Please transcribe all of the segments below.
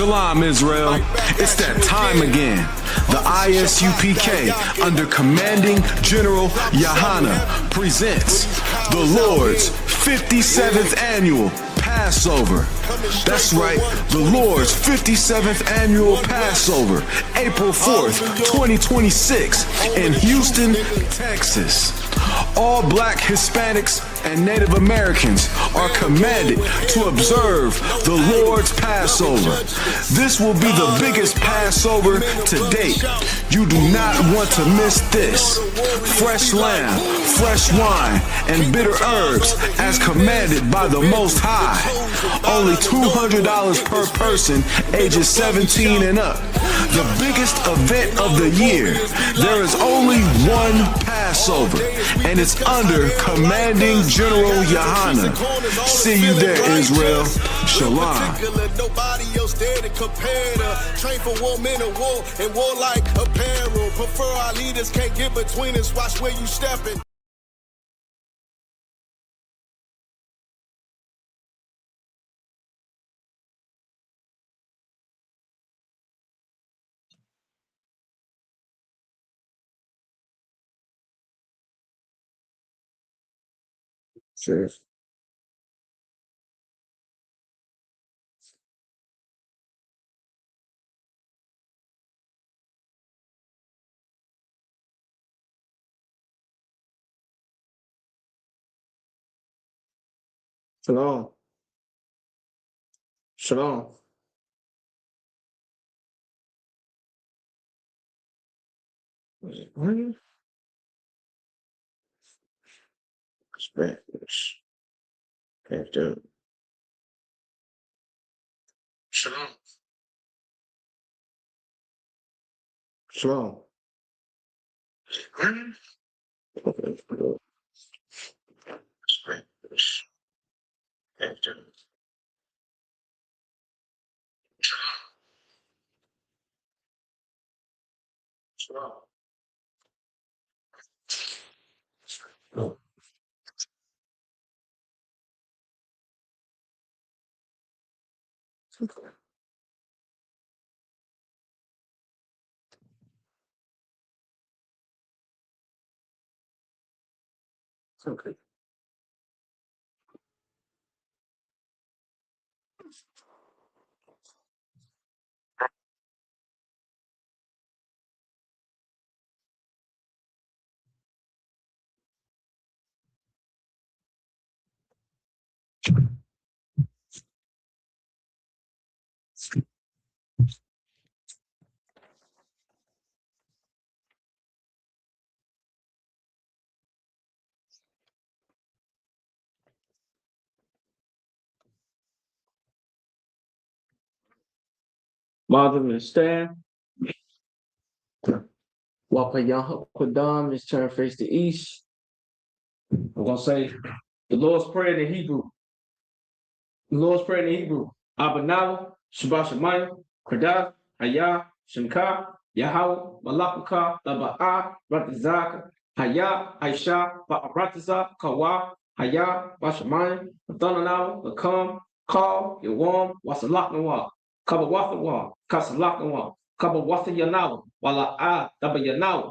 Shalom, Israel. It's that time again. The ISUPK, under Commanding General Yahana, presents the Lord's 57th Annual Passover. That's right, the Lord's 57th Annual Passover, April 4th, 2026, in Houston, Texas. All Black, Hispanics, and Native Americans are commanded to observe the Lord's Passover. This will be the biggest Passover to date. You do not want to miss this. Fresh lamb, fresh wine, and bitter herbs as commanded by the Most High. Only $200 per person ages 17 and up. The biggest event of the year. There is only one Passover, and it's under Commanding General Yahana. See you there, Israel. Shalom. Nobody else there to compare to. Train for war, men of war, and war like apparel. Prefer our leaders, can't get between us. Watch where you stepping. Sure. Shalom. Shalom. Spanish. After. Shalom. Shalom. Spanish. After. Shalom. Shalom. Okay. Madam and stand. Wapayaha Kwadam is turn face to east. I'm gonna say the Lord's Prayer in Hebrew. The Lord's Prayer in Hebrew. Abanawa, Shabbat Shemayim, Kredah, Hayah, Shemka, Yahweh, Malakaka, Laba'a, Ratazaka, Hayah, Aisha, Ba'arataza, Kawa, Hayah, Bashamayim, Mathanawa, Lakam, Kal, Yawam, Wasalaknawa, Kabawathawa, Kasalaknawa, Kabawatha Wala'a, Daba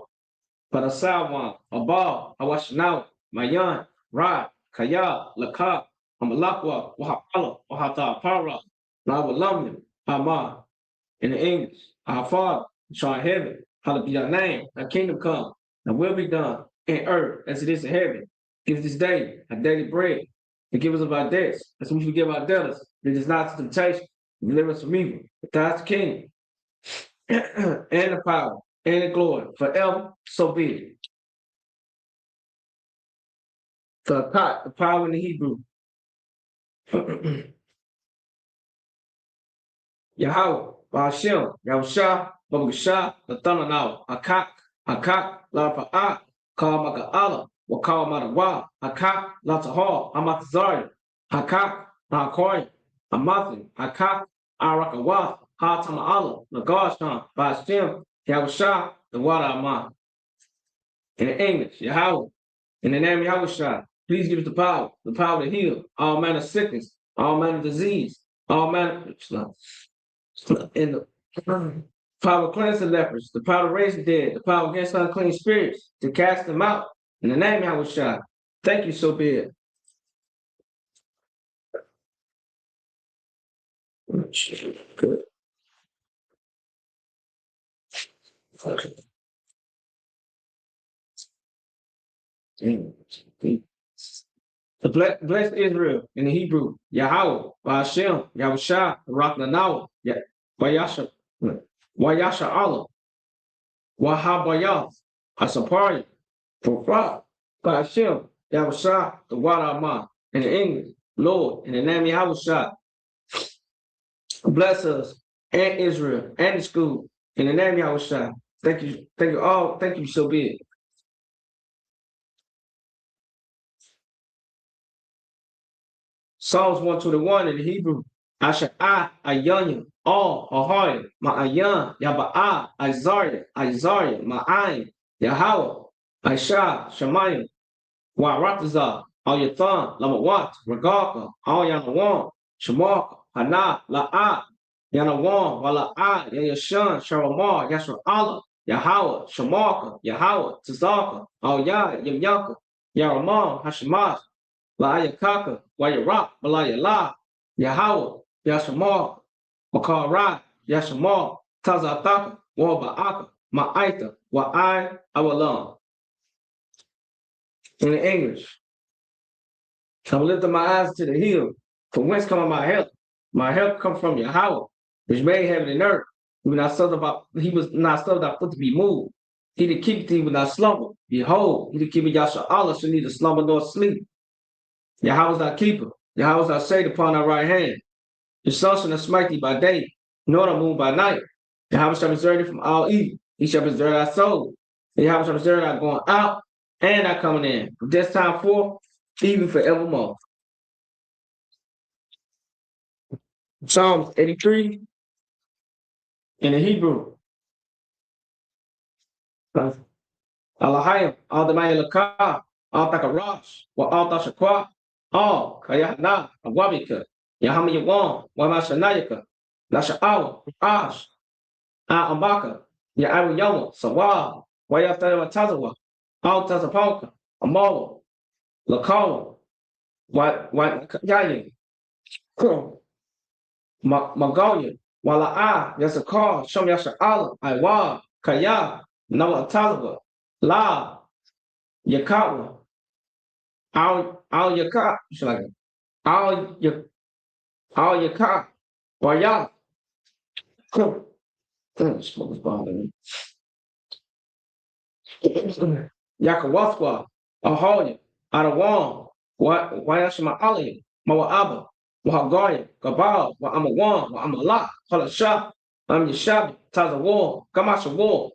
Parasawan, Abal, Awashnawa, Mayan, Ra, Kaya, Laka, Amalakwa, Wahapala, Wahata Para, Nawalamim, Hama. In the English, our Father, which art in heaven, hallowed be thy name, thy kingdom come, thy will be done in earth as it is in heaven. Give us this day our daily bread. Forgive us of our debts, as we forgive our debtors. Lead us not to temptation, but deliver us from evil. But thou art the kingdom, and the power, and the glory, forever, so be it. The power in the Hebrew. Yahweh, Ba'ashem, Yahusha, Babagasha, Lathananaw, Akak, Larapa'at, Kal Maka'ala, Wakal Madawa, Akak, Latahal, Amatazari, Hakak, Nakoy, Amathi, Akak, Arakawath, Hatama'ala, Nagashtan, Ba'ashem, Yahusha, the water Amah. In the English, Yahweh, in the name of Yahusha, please give us the power to heal all manner of sickness, all manner of disease, all manner of And the power to cleanse the lepers, the power to raise the dead, the power against unclean spirits, to cast them out. In the name of Yahushua. Thank you, so be it. Good. Okay. The blessed Israel in the Hebrew, Yahweh, Hashem, Yahushua, Raknanawa, Wayasha, Wayasha Allah, Wahabayah, Asapari, Prophet, Hashem, Yahushua, the Wadama, in the English, Lord, in the name of Yahushua, bless us and Israel and the school, in the name of Yahushua. Thank you all, thank you, so be it. Psalms 121 in the Hebrew. Asher Ayanya, all, Ahoy, Ma'ayan, Yaba'a, Isaiah, Ma'ayin, Yahweh, Aisha, Shemayim, Waratazah, Al Yathan, Lamawat, Regaka, Al Yanawan, Shamaka, Hana, La'a, Yanawan, Wala'a, Yashan, Sharamar, Yashra Allah, Yahweh, Shamaka, Yahweh, Tazaka, Al Ya, Yamyaka, Yaramah, Hashemaz, La'ayakaka, Wayarak, Malayala, Yahweh, Yashamar, Makara, Yashamar, Tazataka, Waba'aka, Ma'aita, Wa'ai, Awalam. In the English, I'm lifting my eyes to the hill. From whence cometh my help? My help comes from Yahweh, which made heaven and earth. He was not suffered thy foot to be moved. He that keepeth thee will not slumber. Behold, he that keepeth Yasha Allah shall neither slumber nor sleep. Yahweh is thy keeper. Yahweh is thy shade upon thy right hand. The sun shall not smite thee by day, nor the moon by night. Yahweh shall preserve thee from all evil. He shall preserve thy soul. Yahweh shall preserve thy going out and thy coming in, from this time forth, even forevermore. Psalms 83 in the Hebrew. Alahayim, all the Mayalaka, all Takarash, all Tashakwa, all Kayahna, Awabika, Yahama Yawan, Wamashanayaka, Nasha'awa, Ash, Ambaka, Ya'awi Yoma, Sawa, Wayatawa Tazawa, all Tazapanka, Amawa, Lakawa, Yayin, Magoya, Wala'a, Yasakar, Shom Yasha Allah, Iwa, Kaya, Noah Tazawa, La, Yakawa, Al Yaka, Al Yaka, Waya. Smoke is bothering me. Yakawaswa, Ahoya, Adawan, Wayashima Ali, Mawa'aba, Wahagoya, Gabal, Wa'amawan, Wa'amala, Halasha, Yashabi, Tazawa, Kamashawa,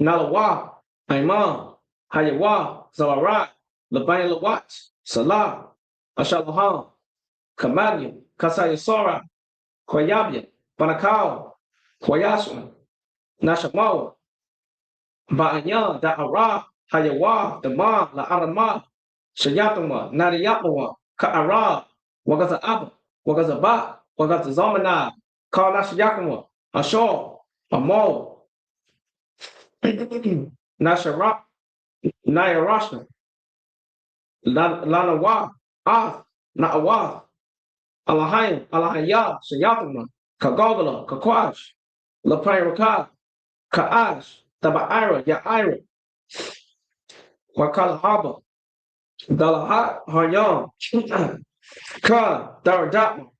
Nalawa, Imam, Hayawa, Zawarat, Labay Lawat, Salah, Ashalahan, Kamadian, Kasayasora, Koyabia, Banakao, Koyaswan, Nashamawa, Ba'anyan, Da'ara, Hayawa, Dama, La'arama, Shayatama, Nadiyatmawa, Ka'ara, Wagaza Abba, Wagaza Ba, Wagaza Zamana, Karnashayakama, Ashor, Amo, Nasharak, Nayarashna, Lanawa, Na'awa, Alahayim, Alahaya, Shayatama, Kagogala, Kakwash, Lapayaraka, Ka'ash, Taba'ira, Ya'ira, Wakalahaba, Dalahat, Hayam, Ka, Daradatma,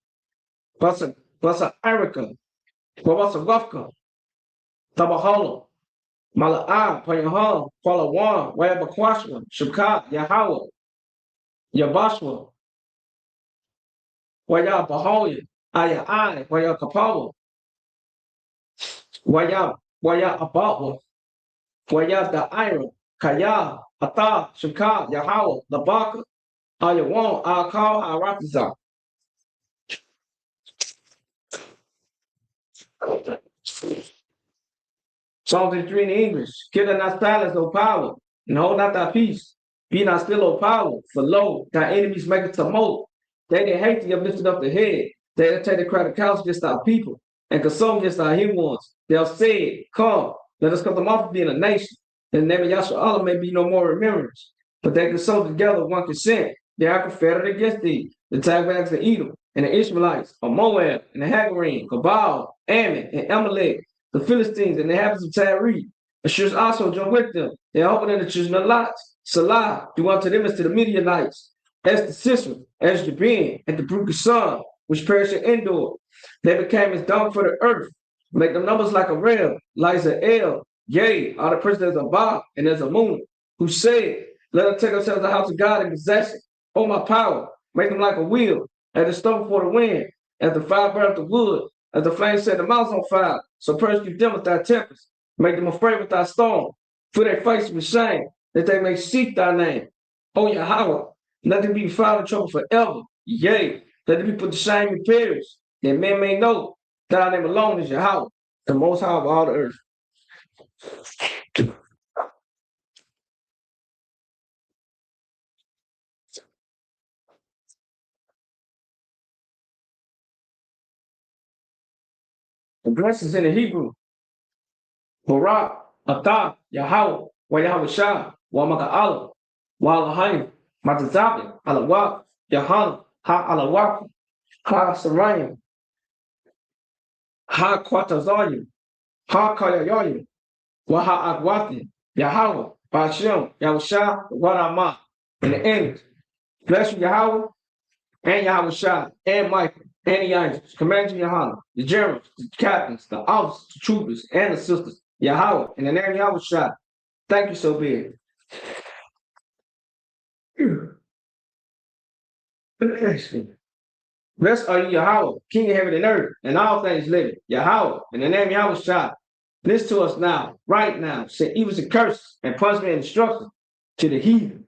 Basa Erica, Wabasa Wafka, Tabahala, Mala'a, Payahal, Palawan, Wayabakwashwa, Shuka, Yahawa, Yabashwa, Waya Bahoya, Aya I, Waya Kapawa, Waya Abawa, Waya Da'ira, Kaya, Ata, Shuka, Yahawa, Labaka, Ayawan, Akal, Aratiza. Psalm 83 in English. Kill not silence, no power, and hold not thy peace. Be not still, O power, for lo, thy enemies make a tumult. They that hate thee have lifted up the head. They that take the crowd of counsel against thy people. and consult against our hidden ones. They'll say, come, let us cut them off from being a nation. And the name of Yahshua may be no more remembrance. But they consult together with one consent. They are confederate against thee, the Tagbacks of Edom, and the Ishmaelites, of Moab, and the Hagarim, Gabal, Ammon, and Amalek, the Philistines, and the inhabitants of Tyre. Assures also join with them. They are opening the children of Lot. Salah, do unto them as to the Midianites, as the Sisera, as Jabin, and the brook of Son, which perished in Endor. They became as dung for the earth. Make them numbers like a rail, Liza El, yea, all the princes of Bob, and as a moon, who said, let us take ourselves the house of God and possess it. Oh, my power, make them like a wheel, as the stone before the wind, as the fire burneth the wood, as the flame set the mountains on fire. So persecute them with thy tempest, make them afraid with thy storm, fill their faces with shame, that they may seek thy name. O Yahweh, let them be found in trouble forever. Yea, let them be put to shame and perish, that men may know that thy name alone is Yahweh, the most high of all the earth. The blessings in the Hebrew, Barak, Atah, Yahweh, Wa Yahweh Shah, Wa Maka'ala, Wa Alahim, Matazabi, Alawak, Yahana, Ha Alawak, Ha Sarayim, Ha Kwatazalim, Ha Kayayolim, Wa Ha Agwatim, Yahweh, Bashem, Yahusha, Warama. In the end, bless you, Yahweh, and Yahweh Shah, and Michael, and the angels, commanders of Yahana, the generals, the captains, the officers, the troopers, and the sisters, Yahweh, in the name of Yahweh Shah. Thank you so big. Blessed are you, Yahweh, King of heaven and earth, and all things living. Yahweh, in the name of Yahweh Shah. Listen to us now, right now. Say evils and curses, and punishment and destruction to the heathen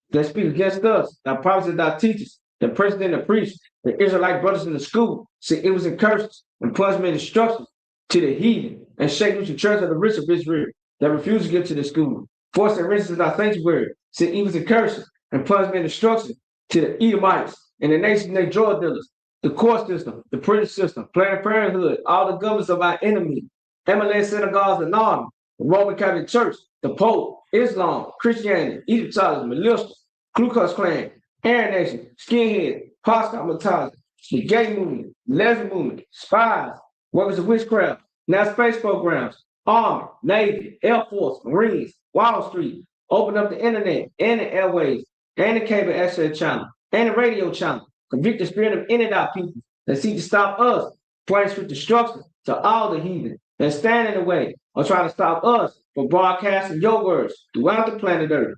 that speak against us, the prophets and our teachers, the president and the priests, the Israelite brothers in the school. Say evils and curses, and punishment and destruction to the heathen, and shake loose the church of the rich of Israel that refuse to give to the school. Force and riches in our sanctuary. Say evils and curses, and punishment and destruction to the Edomites and the nations and their drug dealers, the court system, the prison system, Planned Parenthood, all the governments of our enemy, MLA synagogues and army, the Roman Catholic Church, the Pope, Islam, Christianity, Egyptology, militias, Ku Klux Klan, Aryan Nation, skinhead, proselytizing, the gay movement, lesbian movement, spies, workers of witchcraft, now space programs, Army, Navy, Air Force, Marines, Wall Street, open up the internet and the airways and the cable access channel and the radio channel. Convict the spirit of any of our people that seek to stop us, plans for destruction to all the heathen that stand in the way or try to stop us from broadcasting your words throughout the planet Earth.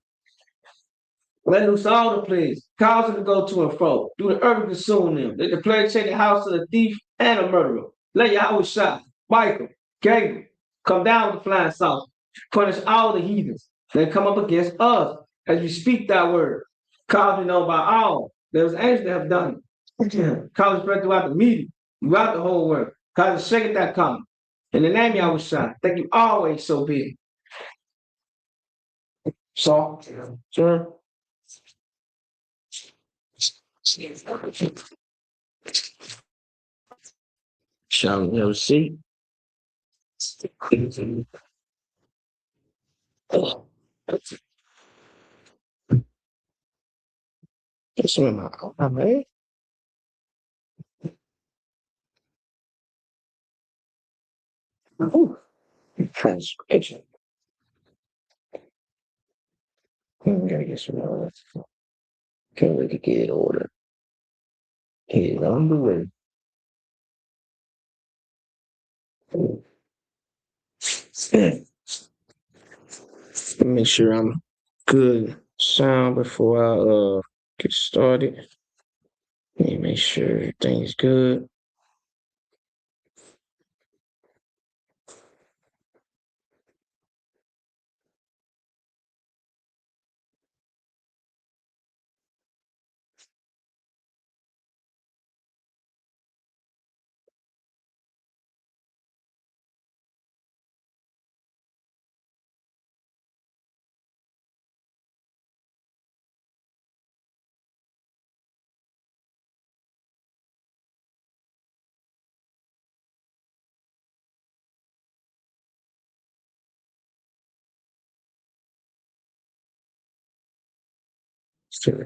Let loose all the plagues, cause them to go to and fro, do the earth and consume them. Let the plague take the house of the thief and the murderer. Let Yahweh Shah, Michael, Gabriel, come down with the flying saucer, punish all the heathens that come up against us as we speak that word. Cause we know by all there's angels that have done it. Cause it spread throughout the media, throughout the whole world. Cause it shake that come. In the name of Yahweh Shah, thank you always so big. So, sir. Shall we have a seat? Oh, that's in my man. Ooh, transgression. We gotta get some order. Can't wait to get order. Get it on the way. Make sure I'm good sound before I get started. Let me make sure everything's good.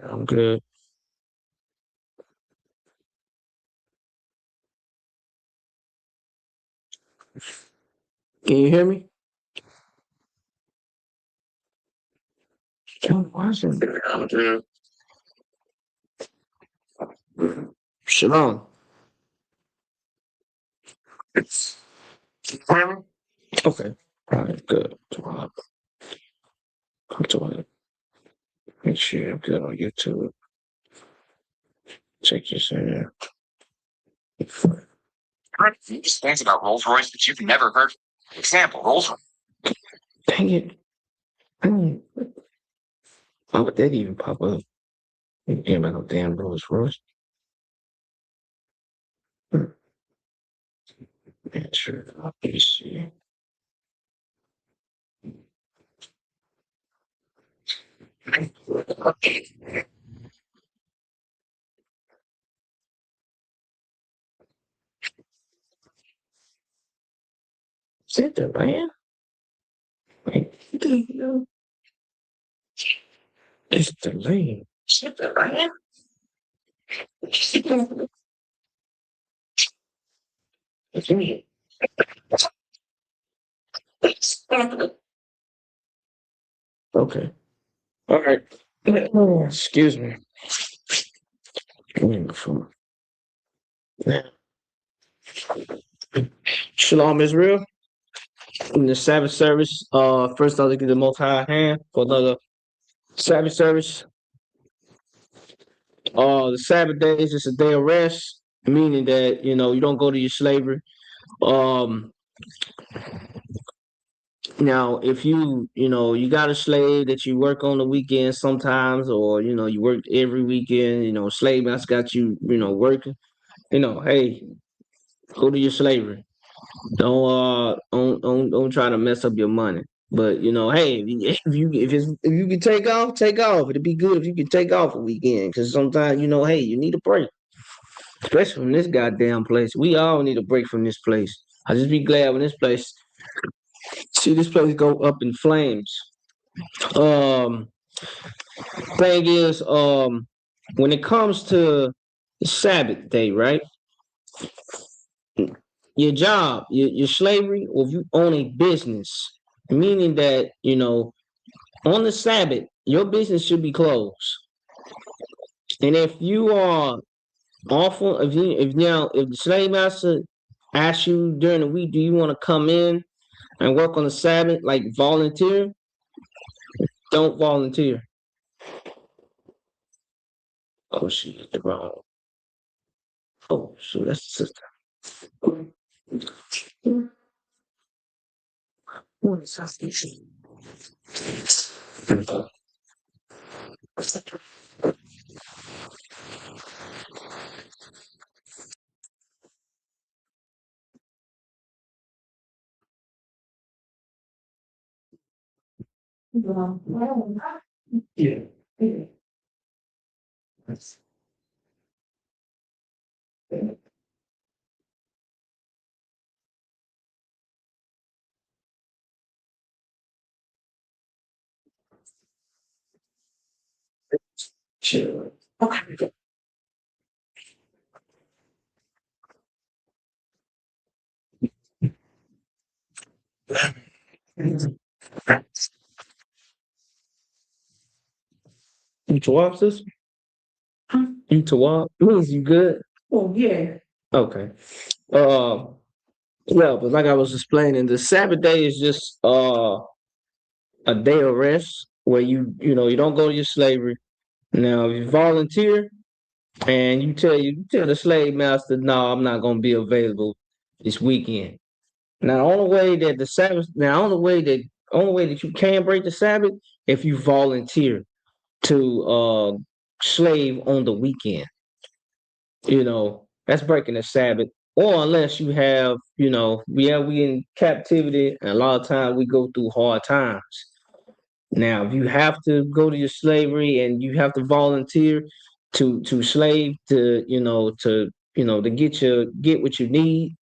I'm good. Can you hear me? I'm good. Shalom. Okay. All right, good. Come to it. Make sure I'm good on YouTube. Check this out. These things about Rolls Royce that you've never heard. Example, Rolls Royce. Dang it. Why would that even pop up? Ain't about no damn Rolls Royce. Man, sure. Let me see. Is that the man? Wait, it's the lane. Is that the man? Okay. All right. Excuse me. Shalom, Israel. In the Sabbath service, first I'll give the Most High hand for another Sabbath service. The Sabbath day is just a day of rest, meaning that you don't go to your slavery. Um, Now, if you got a slave that you work on the weekend sometimes, or you work every weekend, slave master got you, working. Hey, go to your slavery. Don't try to mess up your money. But hey, if you can take off, take off. It'd be good if you can take off a weekend, because sometimes hey, you need a break, especially from this goddamn place. We all need a break from this place. I just be glad when see this place go up in flames. Um, Thing is, when it comes to the Sabbath day, right? Your job, your slavery, or if you own a business, meaning that on the Sabbath, your business should be closed. And if you are awful, if the slave master asks you during the week, do you want to come in and work on the Sabbath, like volunteer? Don't volunteer. Oh, she hit the wrong. Oh, shoot, that's the sister. What is that? Yeah. Sure. Okay. You Tawab, sis? You Tawab? You good? Oh, yeah. Okay. Uh, yeah, but like I was explaining, the Sabbath day is just a day of rest where you don't go to your slavery. Now, if you volunteer and you tell the slave master, no, I'm not gonna be available this weekend. Now, the only way that the Sabbath, now only way that you can break the Sabbath if you volunteer to slave on the weekend. That's breaking the Sabbath. Or unless you have, we in captivity, and a lot of times we go through hard times. Now, if you have to go to your slavery and you have to volunteer to slave to get what you need,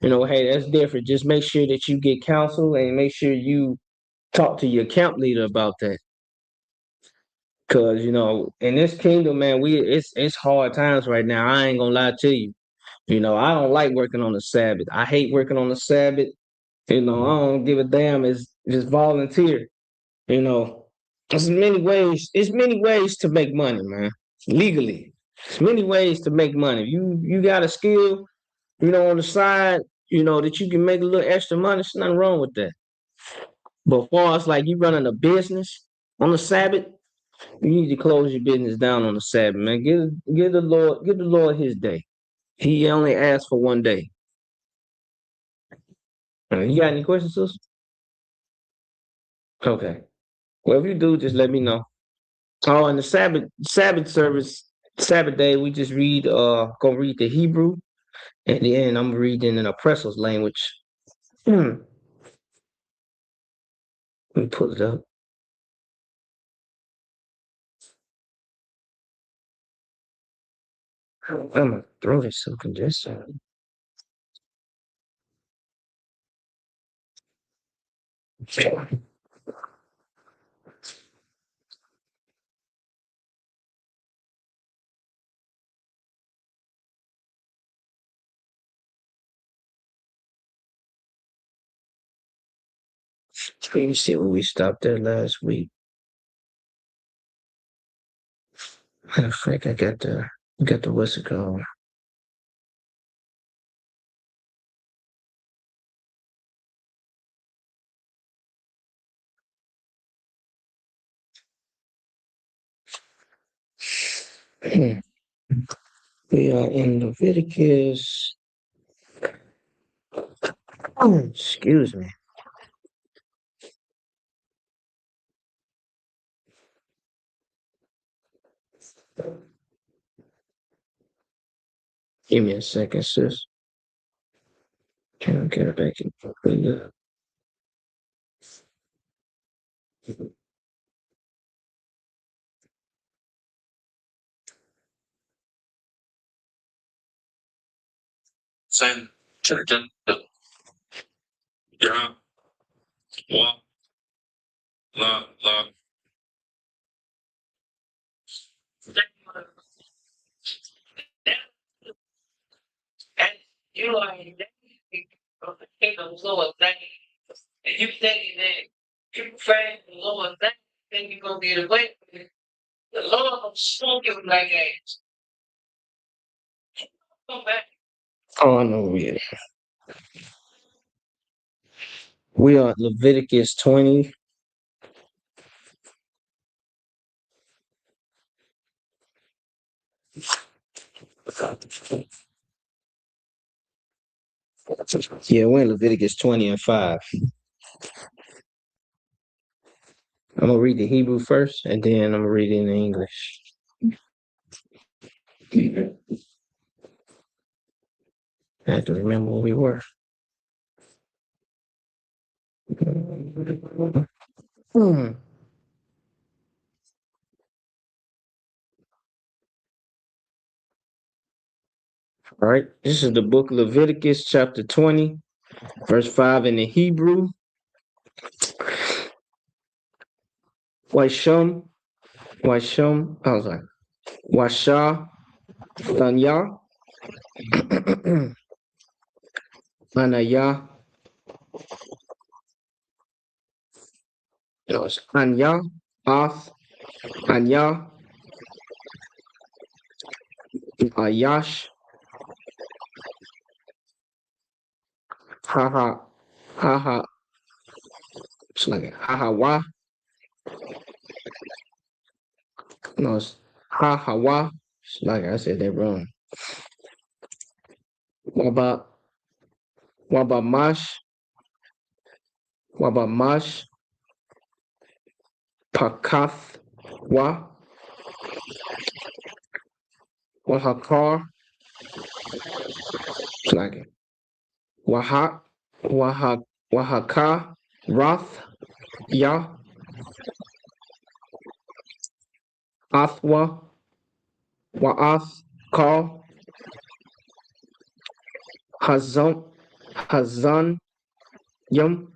hey, that's different. Just make sure that you get counsel and make sure you talk to your camp leader about that. Cause in this kingdom, man, it's hard times right now. I ain't gonna lie to you. I don't like working on the Sabbath. I hate working on the Sabbath. I don't give a damn. It's just volunteer. You know, there's many ways. It's many ways to make money, man. Legally, there's many ways to make money. You got a skill, on the side, that you can make a little extra money. There's nothing wrong with that. But far as like you running a business on the Sabbath, you need to close your business down on the Sabbath, man. Give the Lord His day. He only asked for one day. You got any questions, sister? Okay. Well, if you do, just let me know. Oh, and the Sabbath service, Sabbath day, we just gonna read the Hebrew, and then I'm reading an oppressor's language. Let me pull it up. Oh, my throat is so congested. Let me see where we stopped at last week. Matter of fact, I got the what's it called? We are in Leviticus. Excuse me. Give me a second, sis. Can I get it back in? Same. Yeah. Well, la. And you are in of the kingdom's Lord name. And you thinking that you pray the Lord's name, then you're gonna get away with it. The Lord will smoke you like that. Come back. Oh, I know we are. We are Leviticus 20. Yeah, we're in Leviticus 20 and 5. I'm gonna read the Hebrew first, and then I'm gonna read it in English. I have to remember where we were. All right, this is the book of Leviticus, chapter 20, verse 5 in the Hebrew. Washam, I was like, Washa, Tanya, Anaya, it's Anya, Ath, Anya, Ayash, Haha, Haha, it's like Hahawa, no, it's Hahawa, it's like I said that wrong. Wabamash, Pakath, Wahakar, it's like it. Wahaka, Roth, Yah, Athwa, Wa'ath, Kal, Hazan, Yum,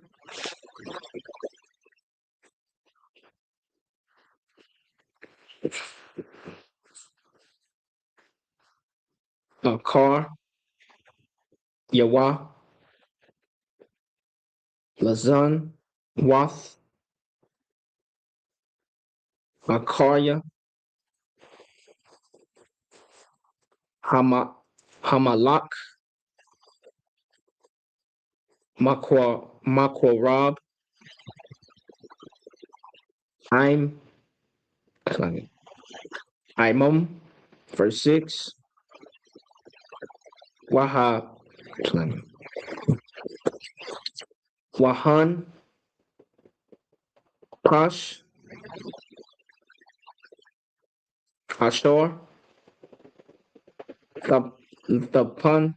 Akar, Yawa, Lazan, Wath, Akarya, Hamalak, Makwarab, Aim, Imam, verse 6, Waha, Wahan, Pash, Ashur, Thapan,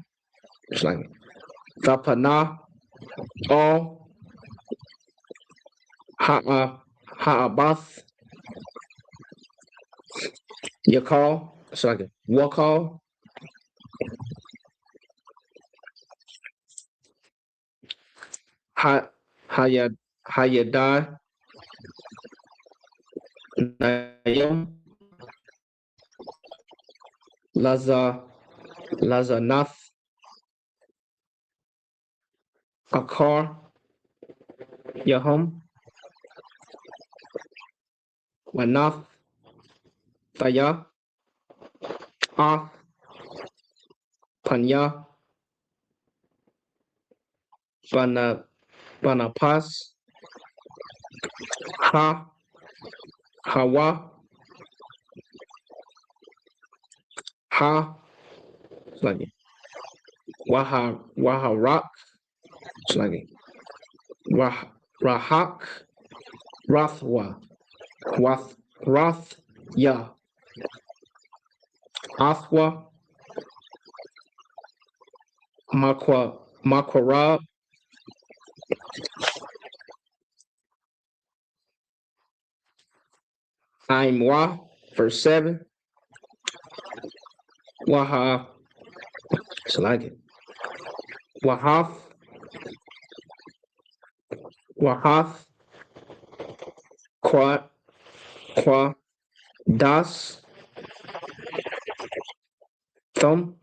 Thapana, All, Ha'abath, Yakal, Wakal, Hayadai, Nayam, Lazanath, Akar, Yahum, Wanath, Thaya, Ath, Panya, Banapas, Hawa, Waharak, Rahak, Rathwa, Rathya, Athwa, Makwarab, Aimwa, verse 7, Wahath, Kwa, Das, Thumb.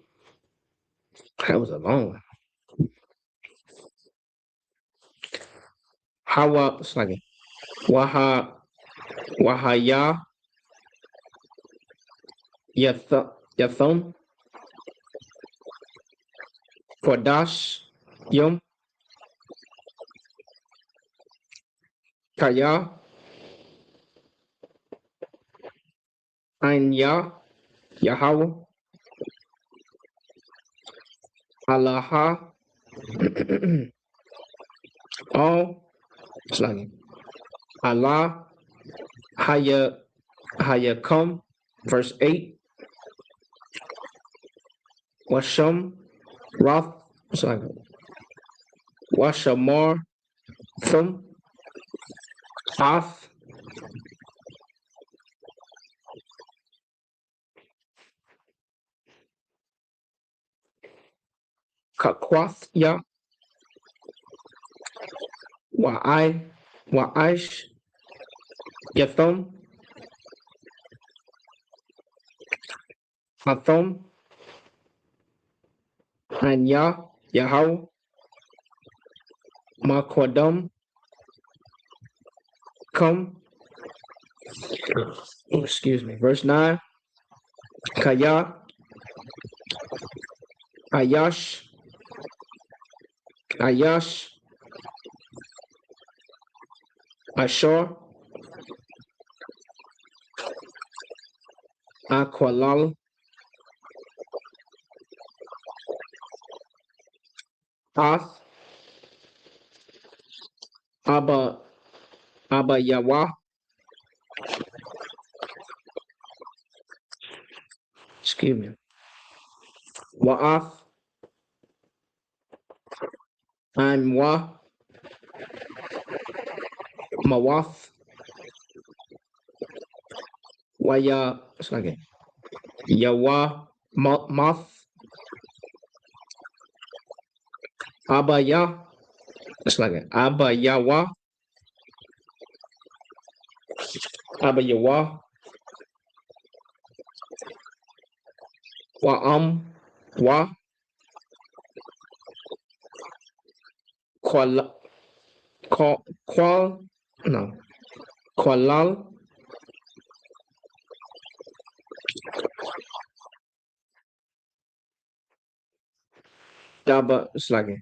That was a long one. Hawa, Wahaya, Yathum, Quadash, Yum, Kaya, Anya, Yahweh, Alaha, all, Allah, Hayakum, verse 8, Washam, Roth, Washamar, Thum, Ath, Kakwathya, Wa'aish, Yathum, Athum, Anya, Yahweh, Makwadam, come, verse 9, Kaya, Ayash, Ashur, Aqualal, Ath, Abba Yawa, Wa'ath, Amwa, Mawath, Waya, Yawa, Moth, Abaya, Abayawa, Abayawa, Wa'am, Wa. Kuala. Kual. No. Kualal. Daba. It's like it.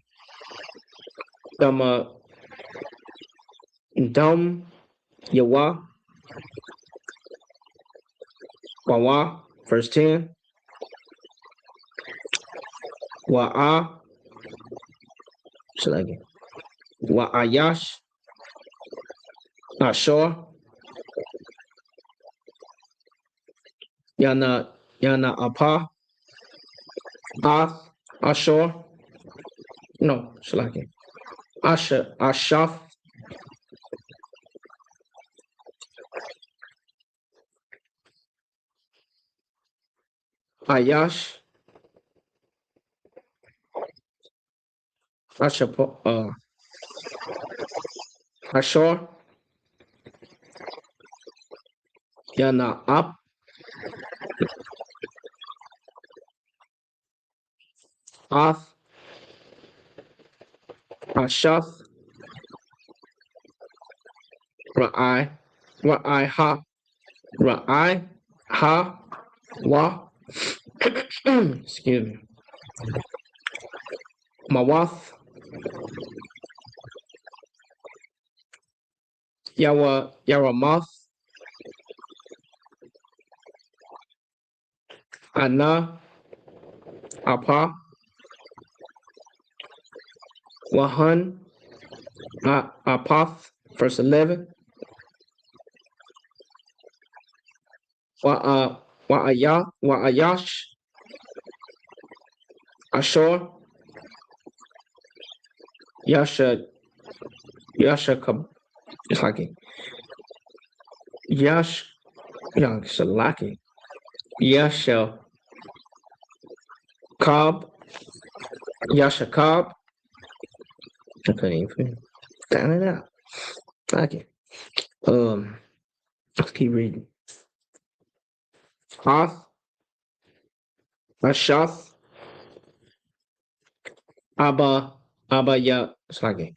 Dama. Dum. Yawa. Wawa. Verse 10. Wa'a. It's like it. Wa'ayash. Ashor. Yana Apa. Ath. Ashor. No, it's like it. Ashaf. Ayash. Ashor. Yana Ap. Ath. Ashaf. Ra'ai. Ra'ai Ha. Ra'ai Ha. Wa. Excuse me. Mawath. Yaramath. Ana. Apa. Wahan. Apath. Verse 11. Wa'ayash. Ashor. Yasha. It's like it. Shalaki. Yasha Cobb. Yasha Cobb. I couldn't even stand it out. Okay. Let's keep reading. Hoth. Ashath. Abba Ya. It's like it.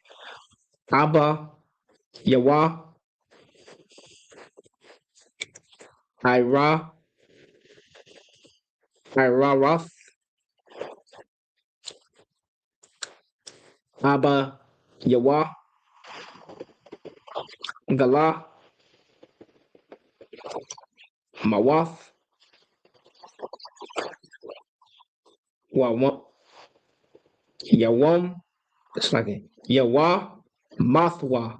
Abba Yawa. Ira Roth. Abba Yawa. Gala. Mawath. Yawam. It's like it. Yawa. Mathwa.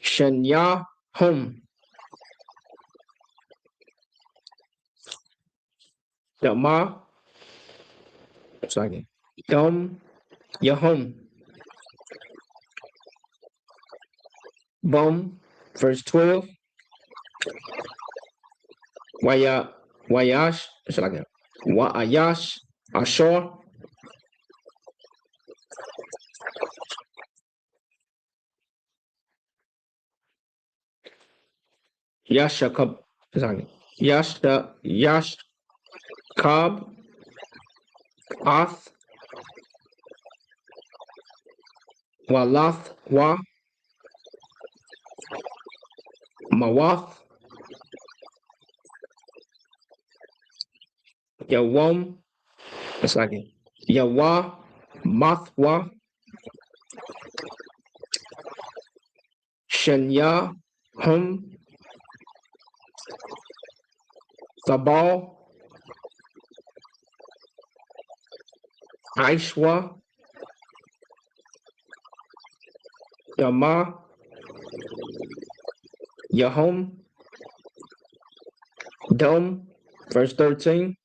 Shanya Hum. Dama. It's like it. Dum Yahum. Bum. Verse 12. Wayash. It's like it. Wa'ayash. Ashor. Yashakab. It's like it. Yash Kab. Ath. Walath Wa. Mawath. Yawam. It's like it. Yawa. Mathwa. Shanya Hum. Sabal. Aishwa. Yama. Yahum. Dom. Verse 13.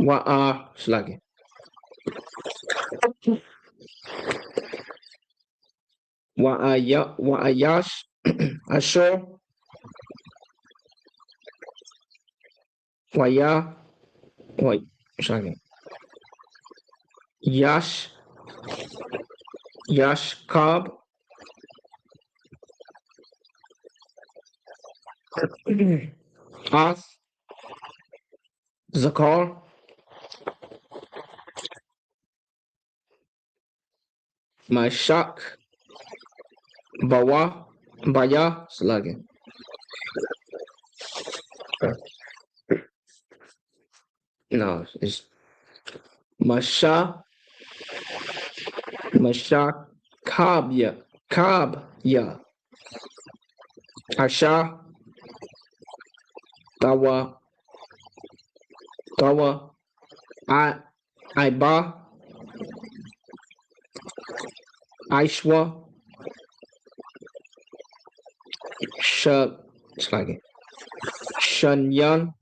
Slagi. Wa'ayash. Ashur. Slagi. Yash Cobb. Ath, Zakar, Mashak, Bawa, Baya, Sluggy. No, it's Masha, Mashak, Kabya, Asha, Tawa, Iba, Aishwa, Sluggy. Shunyan,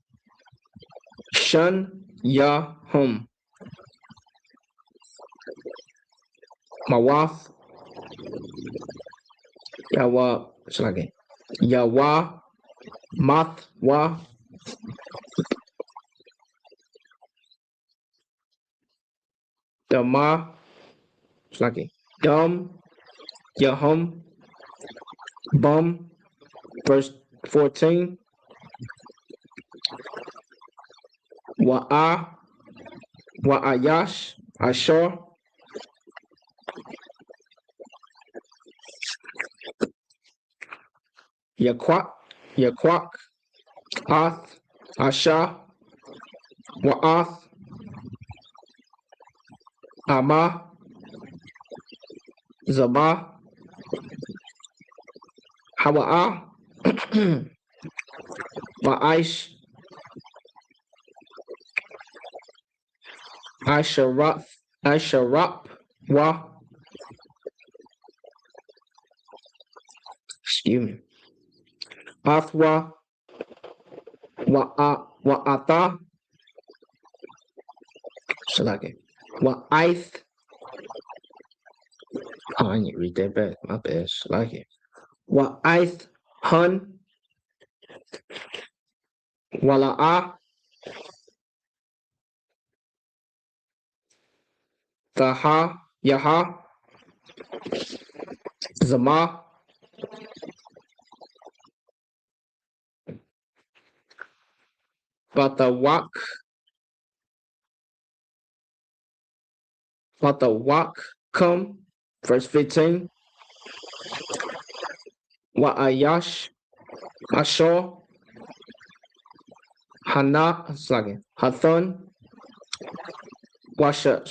Yahum, Mawath, Yawa, Sluggy. Yawa, Mathwa, Dama, Sluggy. Dum, Yahum, Bum, verse 14. Wa'ayash, Ashur, Yaquak, Ath, Asha, Wa'ath, Ama, Zabah, Hawa'ah, Wa'aish, Asharap, excuse me, Athwa, Wa'atha, Salaki, Wa'aith, I need to read that back, my bad, Salaki, Wa'aith, Hun, Wala'ah, Taha, Yaha, Zama, Batawak, come, verse 15. Wa'ayash, Ashur, Hana, Hathon, Washa,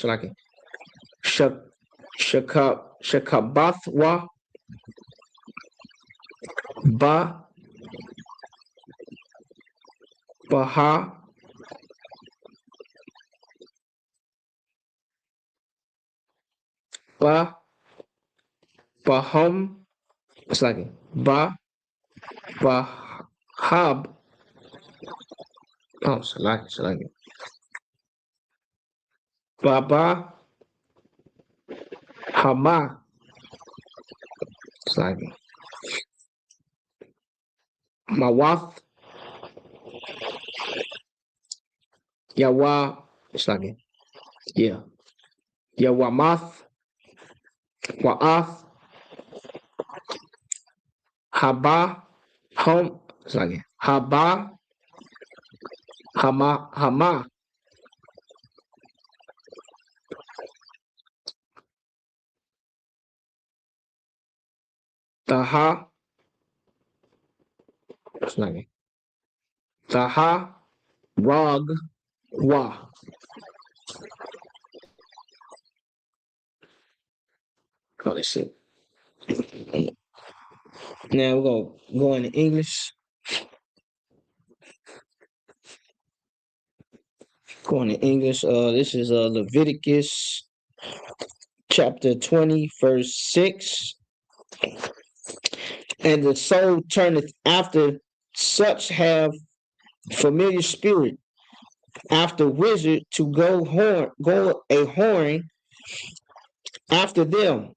Shakabathwa, Baha, Bahum, Bahab, Baba, Hama, Mawath, Yawa, Yawamath, Wa'ath, Haba, Haba, Hama, Taha, Taha, Rog, Wa. Oh, let's see. Now we're going to go into English. Going to English. This is Leviticus chapter 20, verse 6. And the soul turneth after such have familiar spirit, after wizard to go a whoring after them.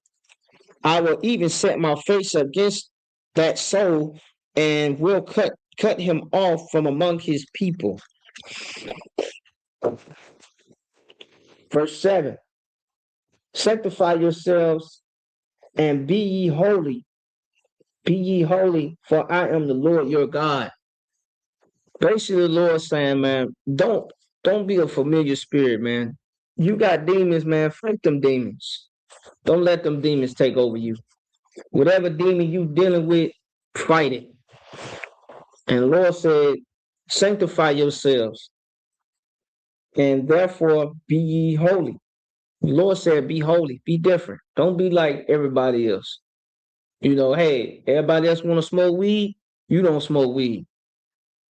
I will even set my face against that soul and will cut him off from among his people. Verse 7. Sanctify yourselves and be ye holy. Be ye holy, for I am the Lord your God. Basically, the Lord saying, man, don't be a familiar spirit, man. You got demons, man. Fight them demons. Don't let them demons take over you. Whatever demon you dealing with, fight it. And the Lord said, sanctify yourselves, and therefore be ye holy. The Lord said, be holy, be different. Don't be like everybody else. Hey, everybody else want to smoke weed, you don't smoke weed.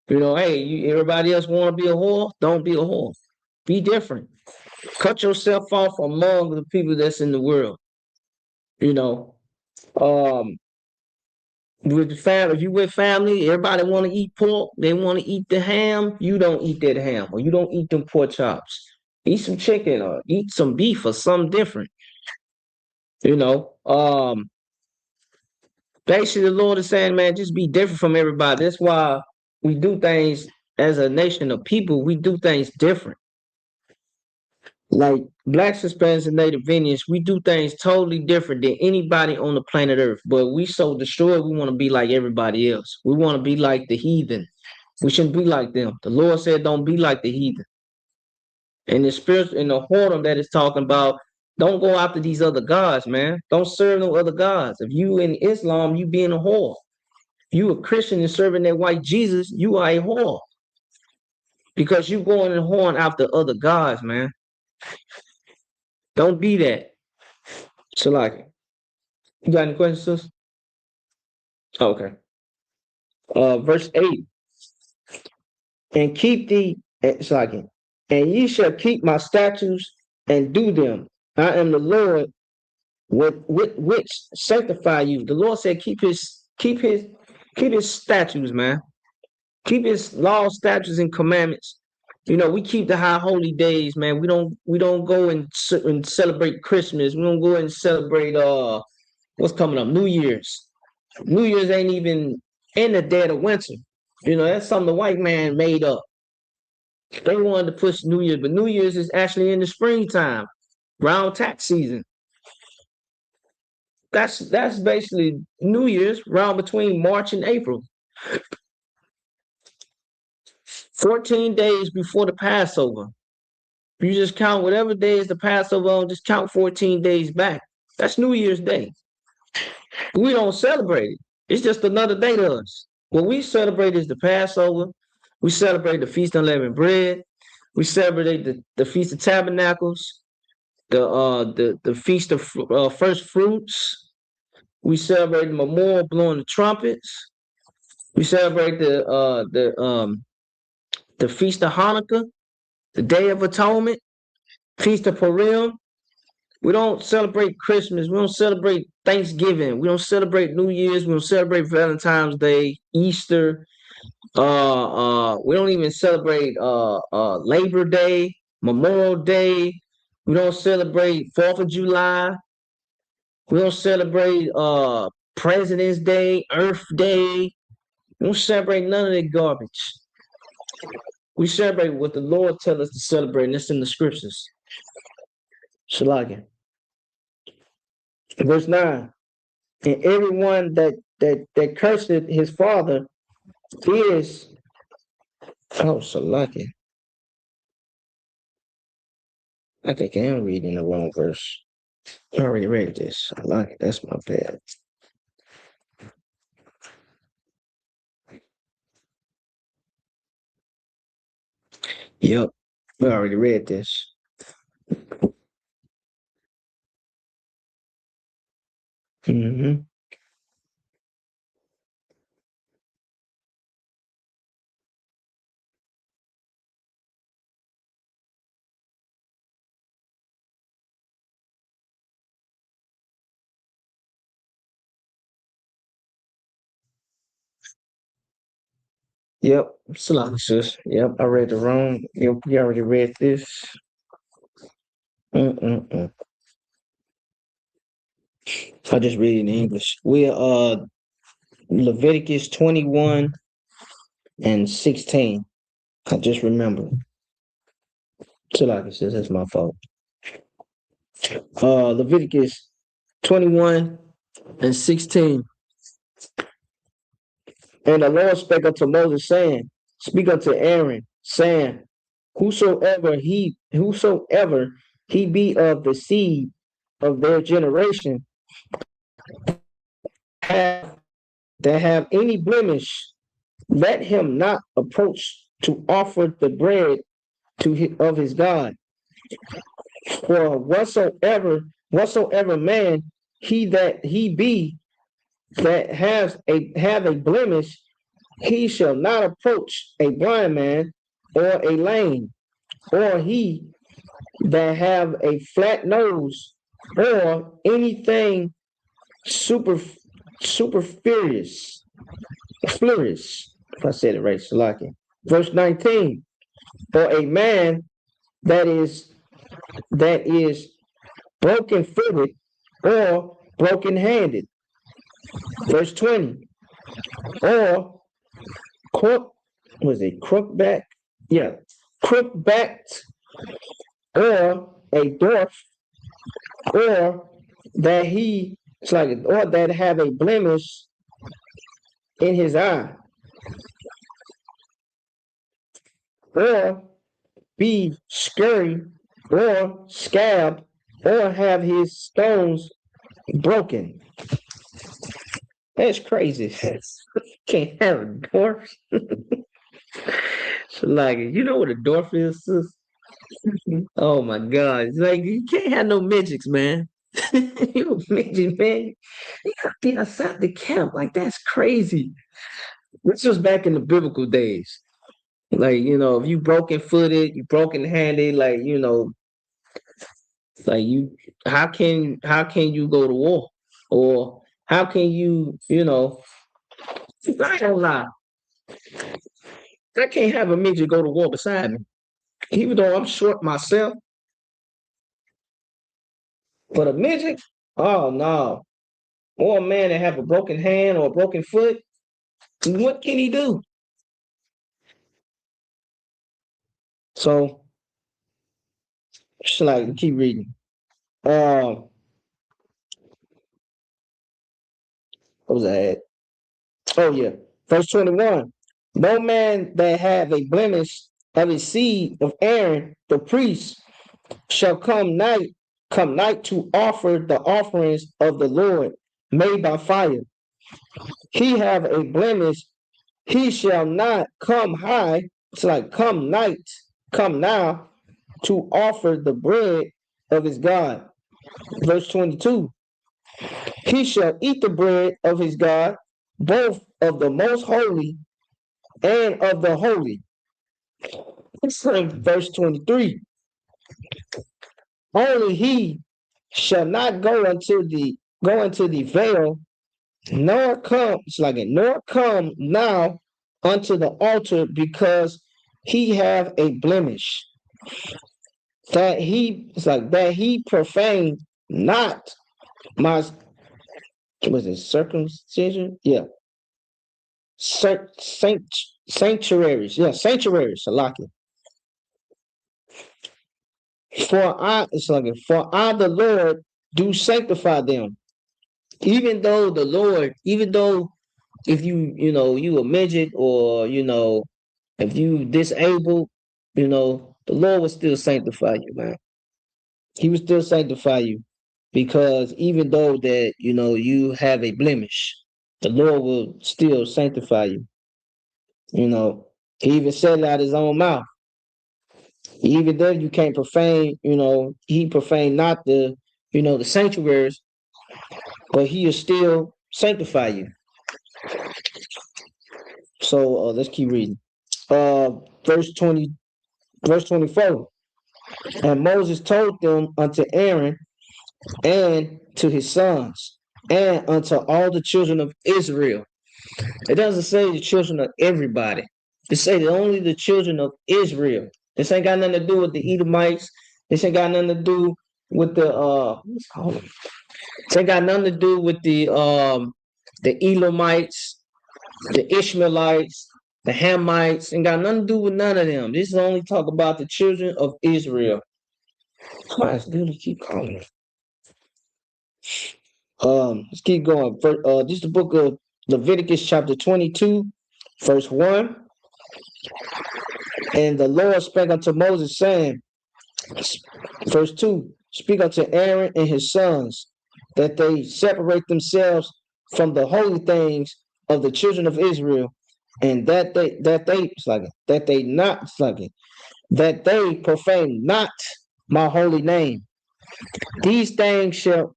Hey, everybody else want to be a whore, don't be a whore. Be different. Cut yourself off among the people that's in the world. Um, with the family, if you with family, everybody want to eat pork, they want to eat the ham, you don't eat that ham, or you don't eat them pork chops. Eat some chicken or eat some beef or something different. You know, um, Basically, the Lord is saying, man, just be different from everybody. That's why we do things as a nation of people. We do things different. Like Blacks, Hispanics, and Native Indians, we do things totally different than anybody on the planet Earth. But we so destroyed, we want to be like everybody else. We want to be like the heathen. We shouldn't be like them. The Lord said, don't be like the heathen. And the spirit in the whoredom that is talking about, don't go after these other gods, man. Don't serve no other gods. If you in Islam, you being a whore. If you a Christian and serving that white Jesus, you are a whore. Because you going and whoring after other gods, man. Don't be that. So like, you got any questions, sis? Okay. Verse 8. And keep the Salakia, and ye shall keep my statutes and do them. I am the Lord with which sanctify you. The Lord said, keep his statutes, man. Keep his laws, statutes, and commandments. We keep the high holy days, man. We don't go and celebrate Christmas. We don't go and celebrate what's coming up, New Year's. New Year's ain't even in the dead of winter. That's something the white man made up. They wanted to push New Year's, but New Year's is actually in the springtime, around tax season. That's basically New Year's, around between March and April. 14 days before the Passover. You just count whatever day is the Passover on, just count 14 days back. That's New Year's Day. We don't celebrate it. It's just another day to us. What we celebrate is the Passover. We celebrate the Feast of Unleavened Bread. We celebrate the Feast of Tabernacles, the Feast of First Fruits. We celebrate the memorial blowing the trumpets. We celebrate the Feast of Hanukkah, the Day of Atonement, Feast of Purim. We don't celebrate Christmas. We don't celebrate Thanksgiving. We don't celebrate New Year's. We don't celebrate Valentine's Day, Easter. We don't even celebrate Labor Day, Memorial Day. We don't celebrate 4th of July. We don't celebrate President's Day, Earth Day. We don't celebrate none of that garbage. We celebrate what the Lord tells us to celebrate, and it's in the scriptures. Shalakia. Verse 9. And everyone that cursed his father is Salakia. I think I am reading the wrong verse. I already read this. I like it. That's my bad. Yep. We already read this. Mm-hmm. Yep. Salakia, sis. Yep. I read the wrong. Yep. We already read this. Mm-mm-mm. I just read it in English. We're Leviticus 21 and 16. I just remember. Salakia says that's my fault. Leviticus 21 and 16. And the Lord spake unto Moses, saying, speak unto Aaron, saying, Whosoever he be of the seed of their generation, that have any blemish, let him not approach to offer the bread of his God. For whatsoever man he be that have a blemish, he shall not approach a blind man or a lame, or he that have a flat nose, or anything superfluous. If I said it right, Salaki. Verse 19, or a man that is broken footed or broken handed. Verse 20, or crookback? Yeah, crookbacked, or a dwarf, or that or that have a blemish in his eye, or be scurry, or scab, or have his stones broken. That's crazy. Can't have a dwarf. So like, you know what a dwarf is, sis? Oh my God. It's like, you can't have no midgets, man. You a midget, man. You gotta be outside the camp. Like, that's crazy. This was back in the biblical days. Like, if you broken footed, you broken handed, like, like how can you go to war? Or how can I don't lie. I can't have a midget go to war beside me. Even though I'm short myself, but a midget, oh no. Or a man that have a broken hand or a broken foot, what can he do? So, just like keep reading. What was that? Oh yeah, verse 21. No man that have a blemish of his seed of Aaron the priest shall come night to offer the offerings of the Lord made by fire. He have a blemish, he shall not come high. It's like come now to offer the bread of his God. Verse 22. He shall eat the bread of his God, both of the most holy and of the holy. It's like verse 23. Only he shall not go into the veil, nor come now unto the altar, because he have a blemish, that he profane not my circumcision? Yeah. Sanctuaries. Yeah, sanctuaries, Salaki. For I the Lord do sanctify them. Even though if you a midget, or if you disabled, the Lord will still sanctify you, man. He will still sanctify you, because even though that you have a blemish, the Lord will still sanctify you. He even said it out his own mouth. Even then, you can't profane. He profaned not the sanctuaries, but he will still sanctify you. So let's keep reading. Verse 24. And Moses told them unto Aaron and to his sons and unto all the children of Israel. It doesn't say the children of everybody. It say only the children of Israel. This ain't got nothing to do with the Edomites. This ain't got nothing to do with the This ain't got nothing to do with the Elamites, the Ishmaelites, the Hamites. Ain't got nothing to do with none of them. This is only talk about the children of Israel. Why is dude keep calling me? Let's keep going. This is the book of Leviticus, chapter 22, verse 1. And the Lord spake unto Moses, saying, verse 2, speak unto Aaron and his sons, that they separate themselves from the holy things of the children of Israel, and that they profane not my holy name. These things shall,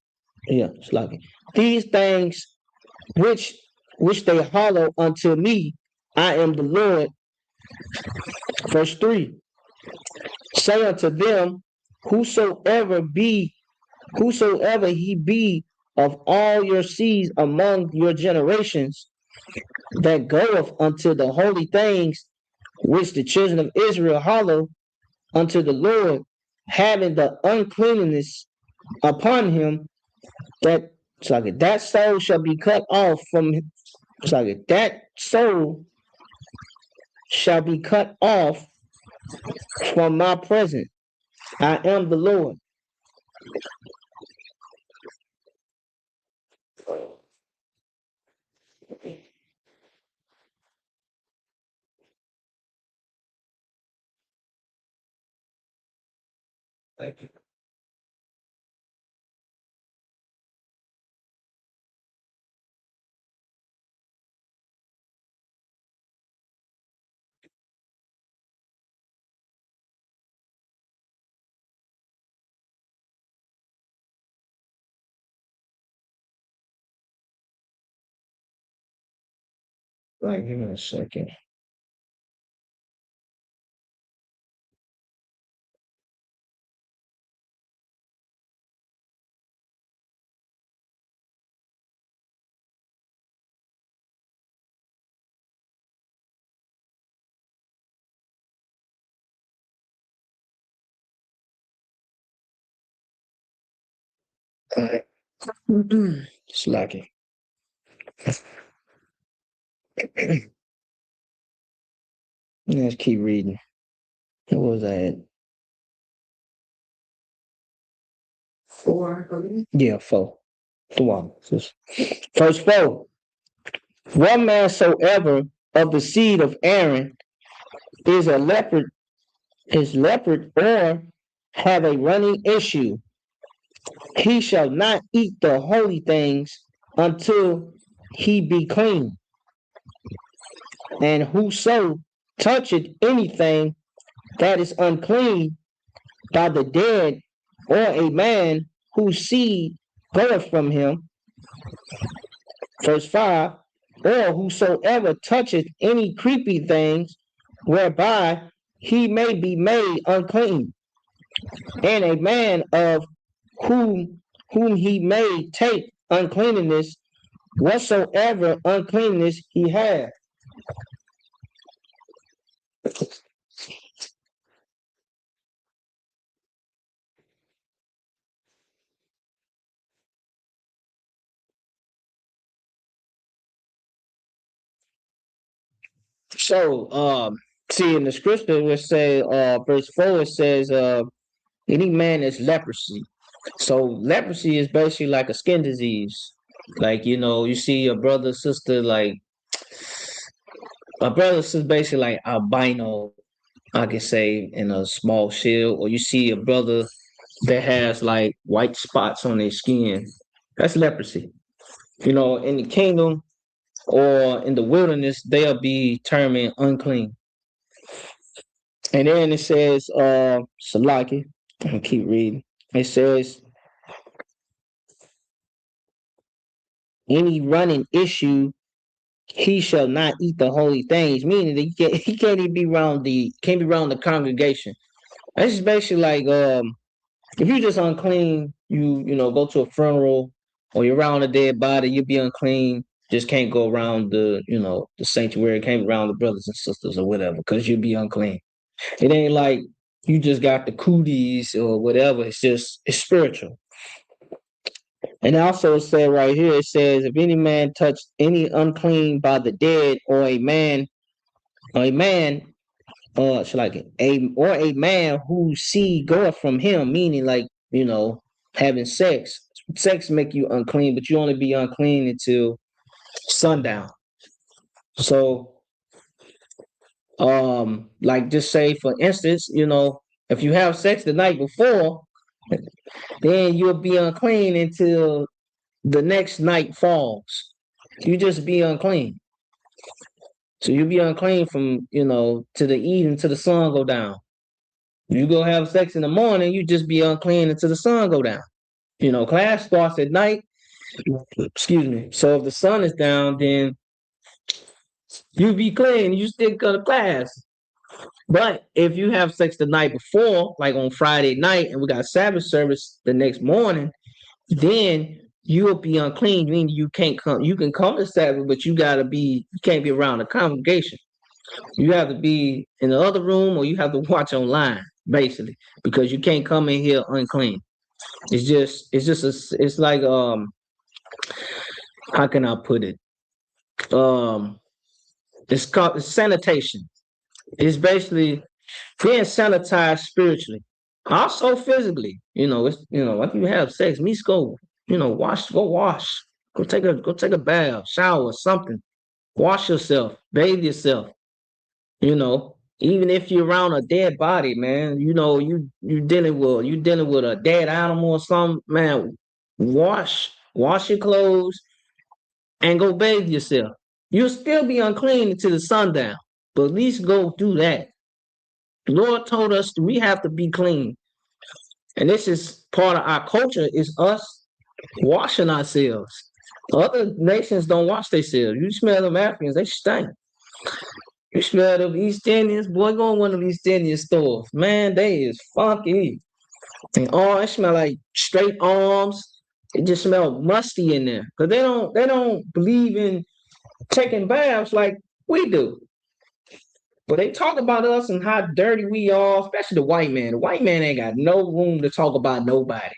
these things which they hallow unto me, I am the Lord. Verse 3, say unto them, whosoever he be of all your seeds among your generations, that goeth unto the holy things which the children of Israel hallow unto the Lord, having the uncleanness upon him, that soul shall be cut off from that soul shall be cut off from my presence. I am the Lord. Thank you. Right, give me a second. All right. Slacking. Let's keep reading. What was that? 4. Yeah, 4. Verse 4. One man soever of the seed of Aaron is leopard, or have a running issue, he shall not eat the holy things until he be clean. And whoso toucheth anything that is unclean by the dead, or a man whose seed goeth from him. Verse 5, or whosoever toucheth any creepy things whereby he may be made unclean, and a man of whom he may take uncleanness, whatsoever uncleanness he hath. So, see in the scripture, it say, verse 4, it says, any man is leprosy. So leprosy is basically like a skin disease. Like, you see a brother, sister, like a brother, sister, basically like albino, I can say, in a small shield, or you see a brother that has like white spots on their skin. That's leprosy. In the kingdom or in the wilderness, they'll be termed unclean. And then it says, Salaki, I'll keep reading. It says, any running issue, he shall not eat the holy things, meaning that he can't even be around the congregation. That's just basically like, if you're just unclean, you go to a funeral or you're around a dead body, you'll be unclean. Just can't go around the sanctuary, can't be around the brothers and sisters or whatever, because you'll be unclean. It ain't like you just got the cooties or whatever. It's spiritual. And also it said right here, it says, if any man touch any unclean by the dead, or a man, a man whose seed goeth from him, meaning like, having sex. Sex make you unclean, but you only be unclean until sundown. So Like just say for instance, if you have sex the night before, then you'll be unclean until the next night falls. You just be unclean. So you'll be unclean from, to the evening till the sun go down. You go have sex in the morning, you just be unclean until the sun go down. Class starts at night. Excuse me. So if the sun is down, then you be clean. You still go to class. But if you have sex the night before, like on Friday night, and we got Sabbath service the next morning, then you'll be unclean. Meaning you can't come. You can come to Sabbath, but you can't be around the congregation. You have to be in the other room, or you have to watch online, basically, because you can't come in here unclean. It's like how can I put it? It's called sanitation. It's basically being sanitized spiritually, also physically. After you have sex, meets go, go wash, go take a bath, shower, something, wash yourself, bathe yourself. Even if you're around a dead body, man, you dealing with a dead animal or something, man. Wash your clothes and go bathe yourself. You'll still be unclean until the sundown, but at least go do that. The Lord told us we have to be clean. And this is part of our culture, is us washing ourselves. Other nations don't wash themselves. You smell them Africans, they stink. You smell them East Indians, boy, go in one of these East Indian stores. Man, they is funky. And it smell like straight arms. It just smell musty in there. Because they don't believe in taking baths like we do. But they talk about us and how dirty we are, especially the white man. The white man ain't got no room to talk about nobody.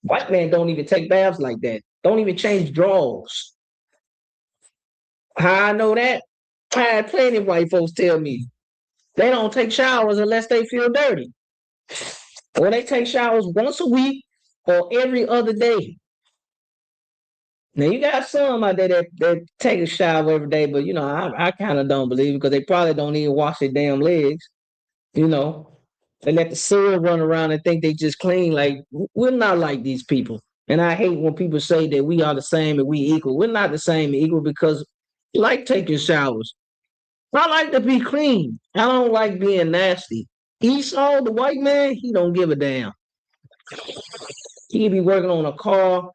White man don't even take baths like that. Don't even change drawers. How I know that? I had plenty of white folks tell me they don't take showers unless they feel dirty. Or they take showers once a week or every other day. Now you got some out there that take a shower every day, but I kind of don't believe it because they probably don't even wash their damn legs. They let the soil run around and think they just clean. Like we're not like these people. And I hate when people say that we are the same and we equal. We're not the same and equal because we like taking showers. I like to be clean. I don't like being nasty. Esau, the white man, he don't give a damn. He be working on a car,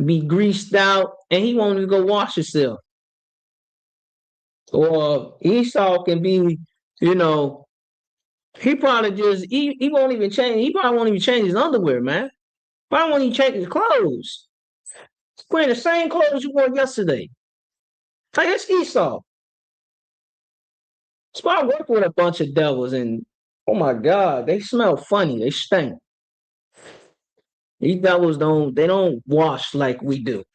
be greased out, and he won't even go wash himself. Or Esau can be, he probably just he won't even change. He probably won't even change his underwear, man. Probably won't even change his clothes. Wearing the same clothes you wore yesterday. Like it's Esau. So I work with a bunch of devils, and oh my God, they smell funny. They stink. These devils don't wash like we do.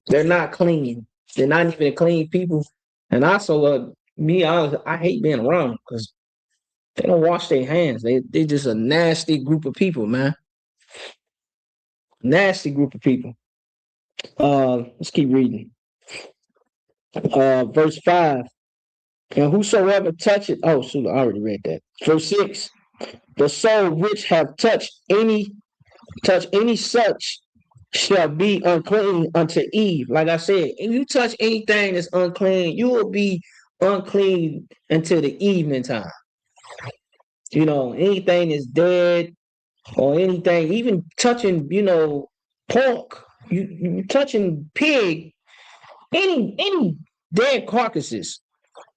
They're not clean. They're not even clean people. And also, I hate being around them because they don't wash their hands. They just a nasty group of people, man. Nasty group of people. Let's keep reading. Verse 5. And whosoever toucheth, oh, shoot, I already read that. Verse 6. The soul which have touched any such shall be unclean unto Eve. Like I said, if you touch anything that's unclean, you will be unclean until the evening time. Anything that's dead or anything, even touching, pork, you touching pig, any dead carcasses.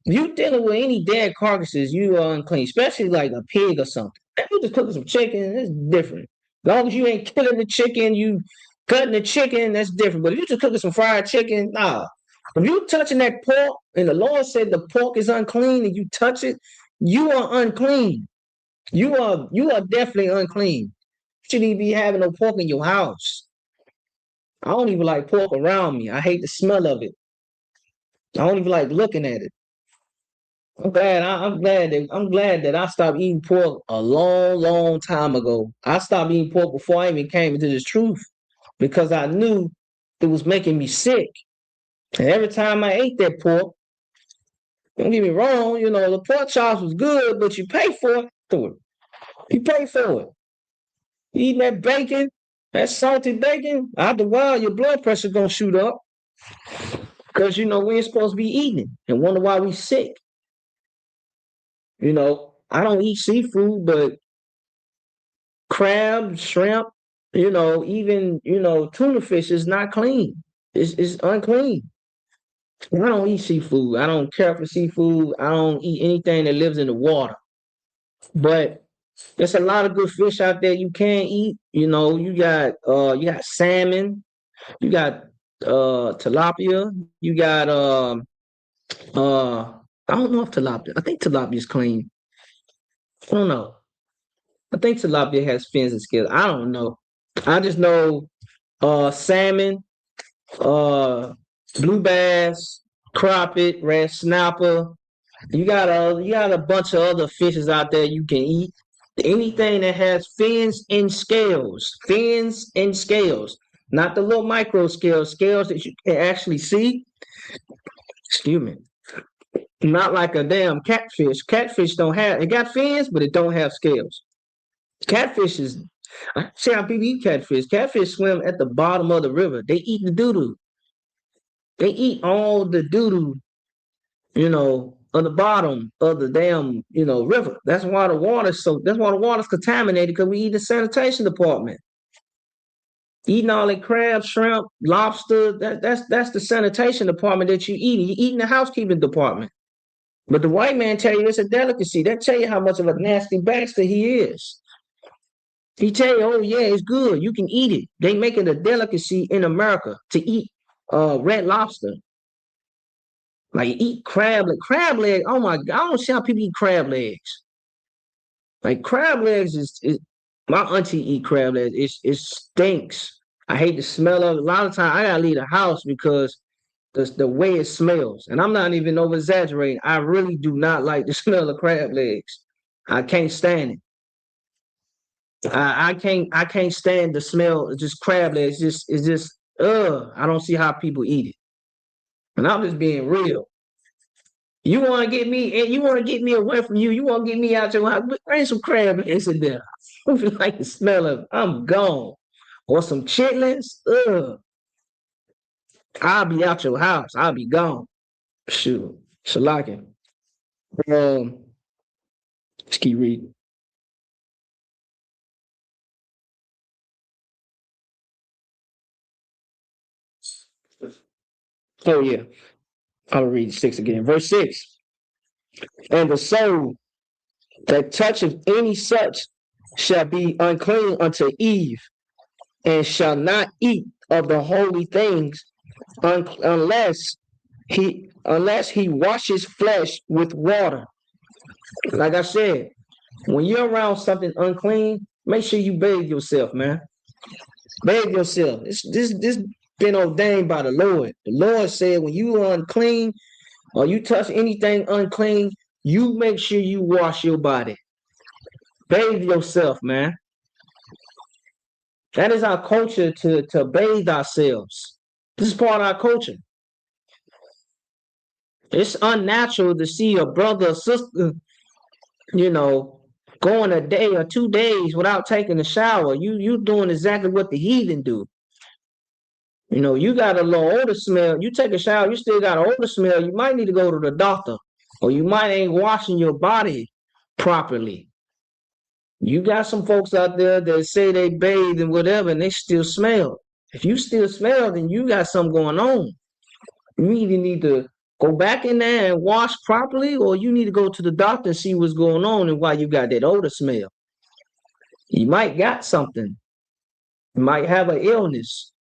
If you dealing with any dead carcasses, you are unclean, especially like a pig or something. If you just cooking some chicken, it's different. As long as you ain't killing the chicken, you cutting the chicken, that's different. But if you just cooking some fried chicken, nah. If you touching that pork, and the Lord said the pork is unclean, and you touch it, you are unclean. You are definitely unclean. You shouldn't even be having no pork in your house. I don't even like pork around me. I hate the smell of it. I don't even like looking at it. I'm glad that I stopped eating pork a long, long time ago. I stopped eating pork before I even came into this truth because I knew it was making me sick. And every time I ate that pork, Don't get me wrong, the pork chops was good, but you pay for it. You pay for it. You eating that bacon, that salty bacon, after a while, your blood pressure gonna shoot up. Because, we ain't supposed to be eating it and wonder why we sick. I don't eat seafood, but crab, shrimp, even, tuna fish is not clean. It's unclean. I don't eat seafood. I don't care for seafood. I don't eat anything that lives in the water. But there's a lot of good fish out there you can eat. You got salmon, you got tilapia, you got I don't know if tilapia. I think tilapia is clean. I don't know. I think tilapia has fins and scales. I don't know. I just know salmon, uh blue bass, crappie, red snapper. You got a bunch of other fishes out there you can eat. Anything that has fins and scales, not the little micro scales that you can actually see. Excuse me. Not like a damn catfish. Catfish don't have it got fins, but it don't have scales. Catfish is I see how people eat catfish. Catfish swim at the bottom of the river. They eat the doo doo. They eat all the doo doo, on the bottom of the damn, river. That's why the water's contaminated because we eat the sanitation department. Eating all that crab, shrimp, lobster, that's the sanitation department that you eat. You eating the housekeeping department. But the white man tell you it's a delicacy. That tell you how much of a nasty bastard he is. He tell you, oh yeah, it's good. You can eat it. They make it a delicacy in America to eat red lobster. Like eat crab leg. Oh my God, I don't see how people eat crab legs. Like crab legs is my auntie eat crab legs. It stinks. I hate the smell of it. A lot of times I gotta leave the house because the way it smells. And I'm not even over exaggerating. I really do not like the smell of crab legs. I can't stand it. I can't stand the smell of just crab legs. It's just I don't see how people eat it. And I'm just being real. You want to get me, and you want to get me away from you. You want to get me out your house. Bring some crab legs in there. I like the smell of it. I'm gone. Or some chitlins. I'll be out your house. I'll be gone. Shoot. Shalakin. Let's keep reading. Oh yeah. I'll read 6 again. Verse 6. And the soul that toucheth any such shall be unclean unto Eve, and shall not eat of the holy things unless he washes flesh with water. Like I said, when you're around something unclean, make sure you bathe yourself, man. Bathe yourself. This been ordained by the Lord. The Lord said when you are unclean or you touch anything unclean, you make sure you wash your body. Bathe yourself, man. That is our culture to bathe ourselves. This is part of our culture. It's unnatural to see a brother or sister, going a day or 2 days without taking a shower. You doing exactly what the heathen do. You got a little odor smell. You take a shower, you still got an odor smell. You might need to go to the doctor, or you might ain't washing your body properly. You got some folks out there that say they bathe and whatever, and they still smell. If you still smell, then you got something going on. You either need to go back in there and wash properly, or you need to go to the doctor and see what's going on and why you got that odor smell. You might got something. You might have an illness.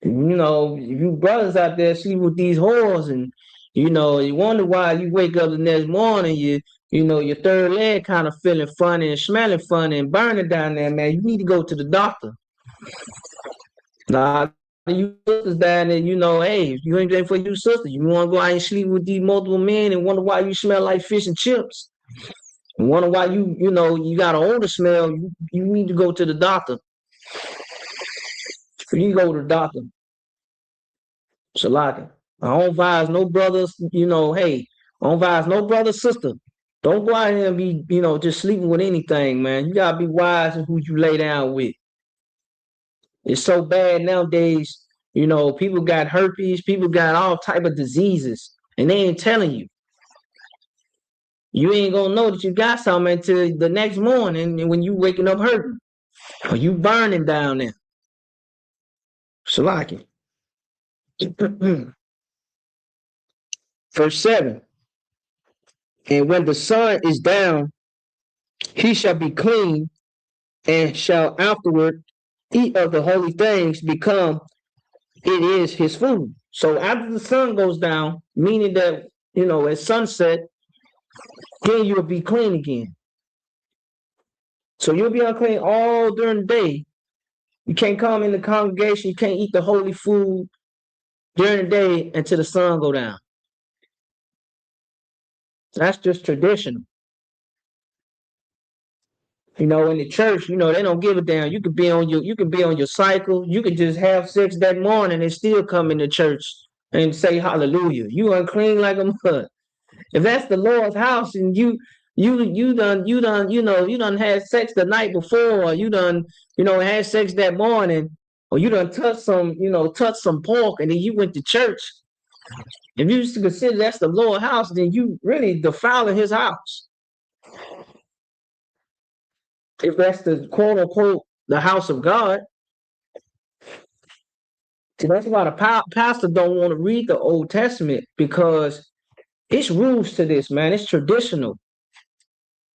You brothers out there sleep with these whores, and you wonder why you wake up the next morning, your third leg kind of feeling funny and smelling funny and burning down there, man. You need to go to the doctor. Nah, you sisters down there, hey, if you ain't there for you sister, you want to go out and sleep with these multiple men and wonder why you smell like fish and chips, and wonder why you got an odor smell. You need to go to the doctor. You can go to the doctor. Shalaka. I don't advise no brothers, hey, I don't advise no brother, sister. Don't go out here and be, just sleeping with anything, man. You gotta be wise in who you lay down with. It's so bad nowadays. People got herpes, people got all type of diseases, and they ain't telling you. You ain't gonna know that you got something until the next morning, and when you waking up hurting, or you burning down there. Salaki. Verse 7. And when the sun is down, he shall be clean, and shall afterward eat of the holy things, become it is his food. So after the sun goes down, meaning that, at sunset, then you'll be clean again. So you'll be unclean all during the day. You can't come in the congregation, you can't eat the holy food during the day until the sun go down. That's just traditional. In the church, they don't give a damn. You could be on your cycle. You could just have sex that morning and still come into church and say hallelujah. You unclean like a mud. If that's the Lord's house and you done had sex the night before, or you done, had sex that morning, or you done touched some pork and then you went to church. If you used to consider that's the Lord's house, then you really defiling his house. If that's the quote unquote the house of God. See, that's why the pastor don't want to read the Old Testament, because it's rules to this, man. It's traditional.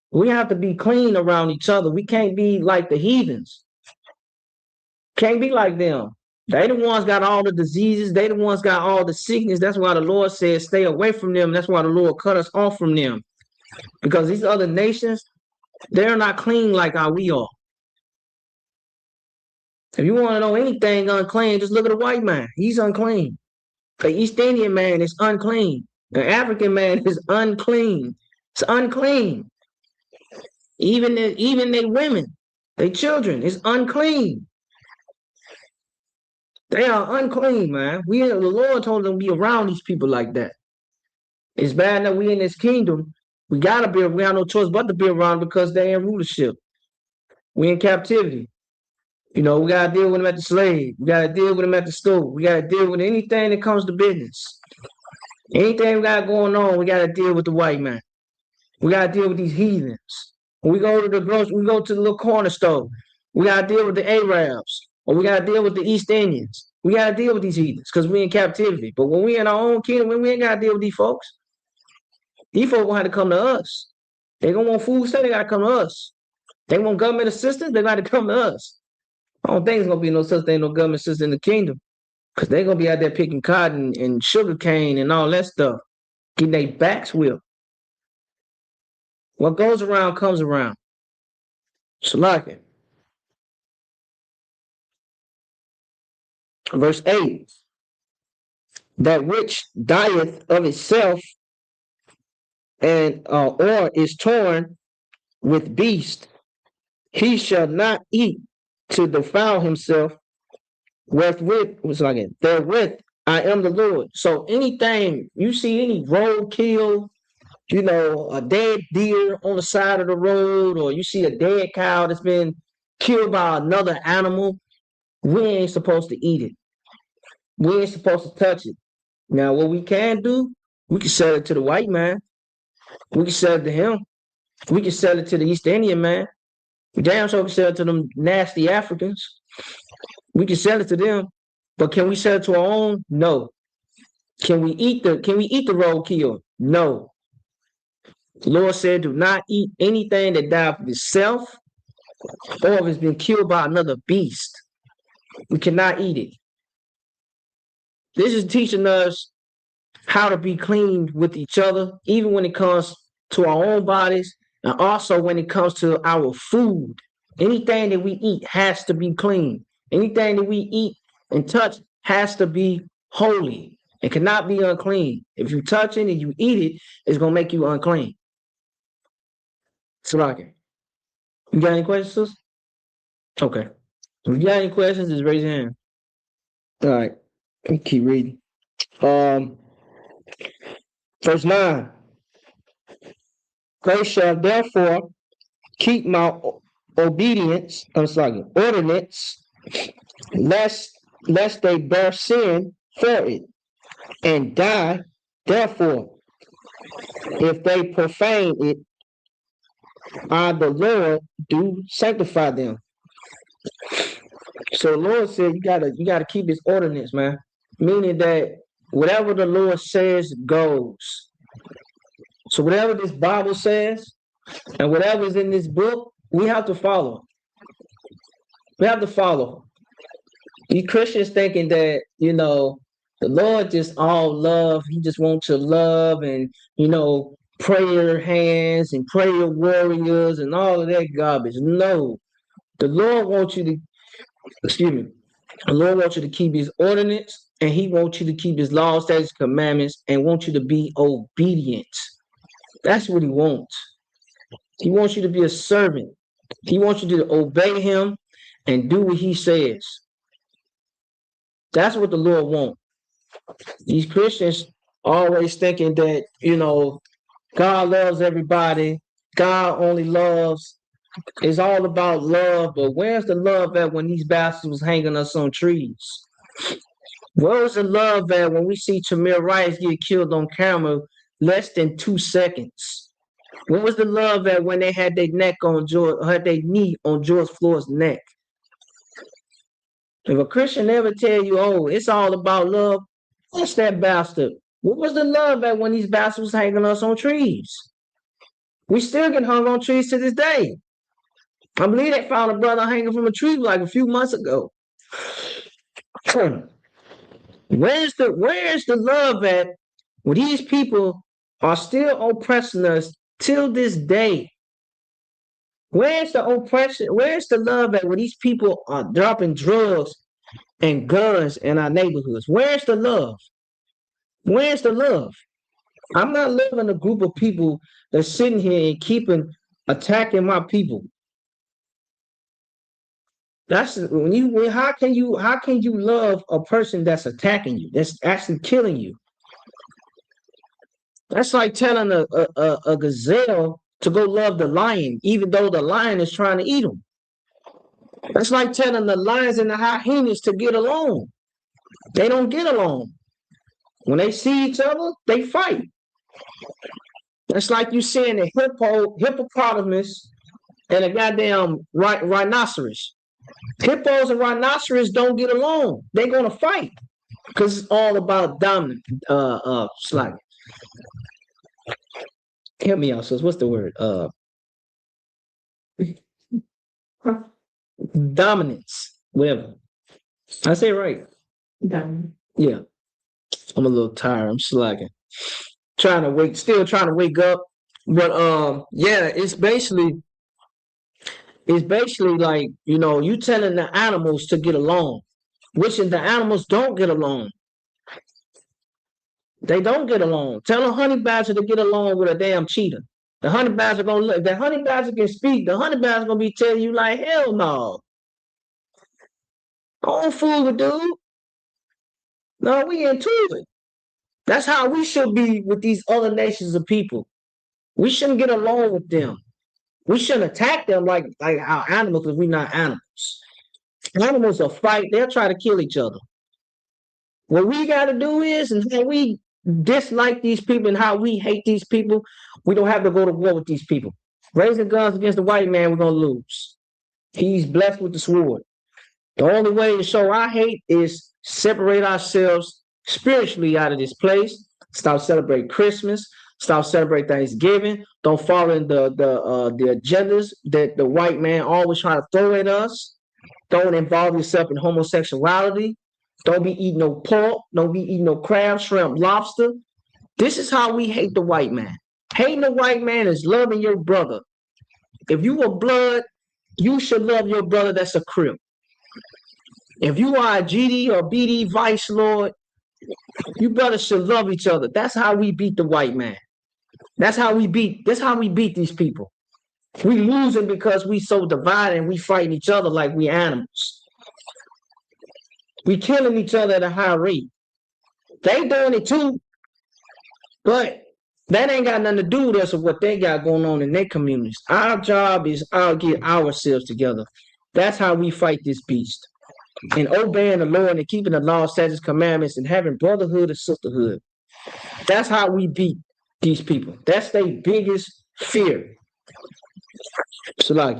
We have to be clean around each other. We can't be like the heathens. Can't be like them. They the ones got all the diseases. They the ones got all the sickness. That's why the Lord says stay away from them. That's why the Lord cut us off from them. Because these other nations, they're not clean like how we are. If you want to know anything unclean, just look at a white man. He's unclean. The East Indian man is unclean. The African man is unclean. It's unclean. Even their women, their children is unclean. They are unclean, man. The Lord told them to be around these people like that. It's bad that we in this kingdom. We have no choice but to be around, because they in rulership. We in captivity. We gotta deal with them at the slave. We gotta deal with them at the store. We gotta deal with anything that comes to business. Anything we got going on, we gotta deal with the white man. We gotta deal with these heathens. When we go to the grocery, we go to the little corner store. We gotta deal with the Arabs, or we gotta deal with the East Indians. We gotta deal with these heathens because we in captivity. But when we in our own kingdom, we ain't gotta deal with these folks. These folks gonna have to come to us. They gonna want food, so they gotta come to us. They want government assistance, they gotta come to us. I don't think there's gonna be no such thing, no government assistance in the kingdom, because they're gonna be out there picking cotton and sugar cane and all that stuff, getting their backs whipped. What goes around comes around. Salaki. Verse 8. That which dieth of itself, and or is torn with beast, he shall not eat to defile himself. Therewith I am the Lord. So anything you see, any roadkill, a dead deer on the side of the road, or you see a dead cow that's been killed by another animal, we ain't supposed to eat it. We ain't supposed to touch it. Now, what we can do, we can sell it to the white man. We can sell it to him. We can sell it to the East Indian man. We damn sure can sell it to them nasty Africans. We can sell it to them. But can we sell it to our own? No. Can we eat the roadkill? No. The Lord said, do not eat anything that died of itself, or if it's been killed by another beast. We cannot eat it. This is teaching us how to be clean with each other, even when it comes to our own bodies, and also when it comes to our food. Anything that we eat has to be clean. Anything that we eat and touch has to be holy. It cannot be unclean. If you touch it and you eat it, it's going to make you unclean. Salaki. You got any questions, sis? Okay. If you got any questions, just raise your hand. All right. Let me keep reading. Verse 9. They shall therefore keep my obedience, ordinance, lest they bear sin for it, and die. Therefore, if they profane it, I the Lord do sanctify them. So the Lord said you gotta keep his ordinance, man. Meaning that whatever the Lord says goes. So whatever this Bible says and whatever is in this book, we have to follow. We have to follow. You Christians thinking that, the Lord just all love. He just wants to love and, prayer hands and prayer warriors and all of that garbage. No. The Lord wants you to, excuse me, the Lord wants you to keep his ordinance, and he wants you to keep his laws, statutes, commandments, and wants you to be obedient. That's what he wants. He wants you to be a servant. He wants you to obey him and do what he says. That's what the Lord wants. These Christians always thinking that, God loves everybody. God only loves. It's all about love. But where's the love at when these bastards was hanging us on trees? Where was the love at when we see Tamir Rice get killed on camera less than 2 seconds? Where was the love at when they had their knee on George Floyd's neck? If a Christian ever tell you, oh, it's all about love, what's that bastard? What was the love at when these bastards was hanging us on trees? We still get hung on trees to this day. I believe they found a brother hanging from a tree like a few months ago. Where's the love at when these people are still oppressing us till this day? Where's the oppression? Where's the love at when these people are dropping drugs and guns in our neighborhoods? Where's the love? Where's the love? I'm not living a group of people that's sitting here and attacking my people. That's how can you love a person that's attacking you, that's actually killing you? That's like telling a gazelle to go love the lion, even though the lion is trying to eat him. That's like telling the lions and the hyenas to get along. They don't get along. When they see each other, they fight. That's like you seeing a hippopotamus and a goddamn rhinoceros. Hippos and rhinoceros don't get along. They're gonna fight because it's all about dominant. Slide. Help me out, sis. What's the word? Dominance. Whatever. I say it right. Dominant. Yeah. I'm a little tired. I'm slacking. Still trying to wake up. But yeah, it's basically like, you telling the animals to get along, which the animals don't get along. They don't get along. Tell a honey badger to get along with a damn cheetah. The honey badger gonna look. If the honey badger can speak, the honey badger gonna be telling you like, hell no. Don't fool with dude. No, we into it. That's how we should be with these other nations of people. We shouldn't get along with them. We shouldn't attack them like our animals, because we're not animals. Animals will fight. They'll try to kill each other. What we got to do is, and how we dislike these people and how we hate these people, we don't have to go to war with these people. Raising guns against the white man, we're going to lose. He's blessed with the sword. The only way to show our hate is separate ourselves spiritually out of this place. Stop celebrating Christmas. Stop celebrating Thanksgiving. Don't follow in the agendas that the white man always trying to throw at us. Don't involve yourself in homosexuality. Don't be eating no pork. Don't be eating no crab, shrimp, lobster. This is how we hate the white man. Hating the white man is loving your brother. If you were blood, you should love your brother that's a Crip. If you are a GD or BD vice lord, you brothers should love each other. That's how we beat the white man. That's how we beat these people. We losing because we so divided and we fighting each other like we animals. We killing each other at a high rate. They doing it too, but that ain't got nothing to do with us or what they got going on in their communities. Our job is to get ourselves together. That's how we fight this beast. And obeying the Lord and keeping the law, statutes, commandments, and having brotherhood and sisterhood. That's how we beat these people. That's their biggest fear. So like,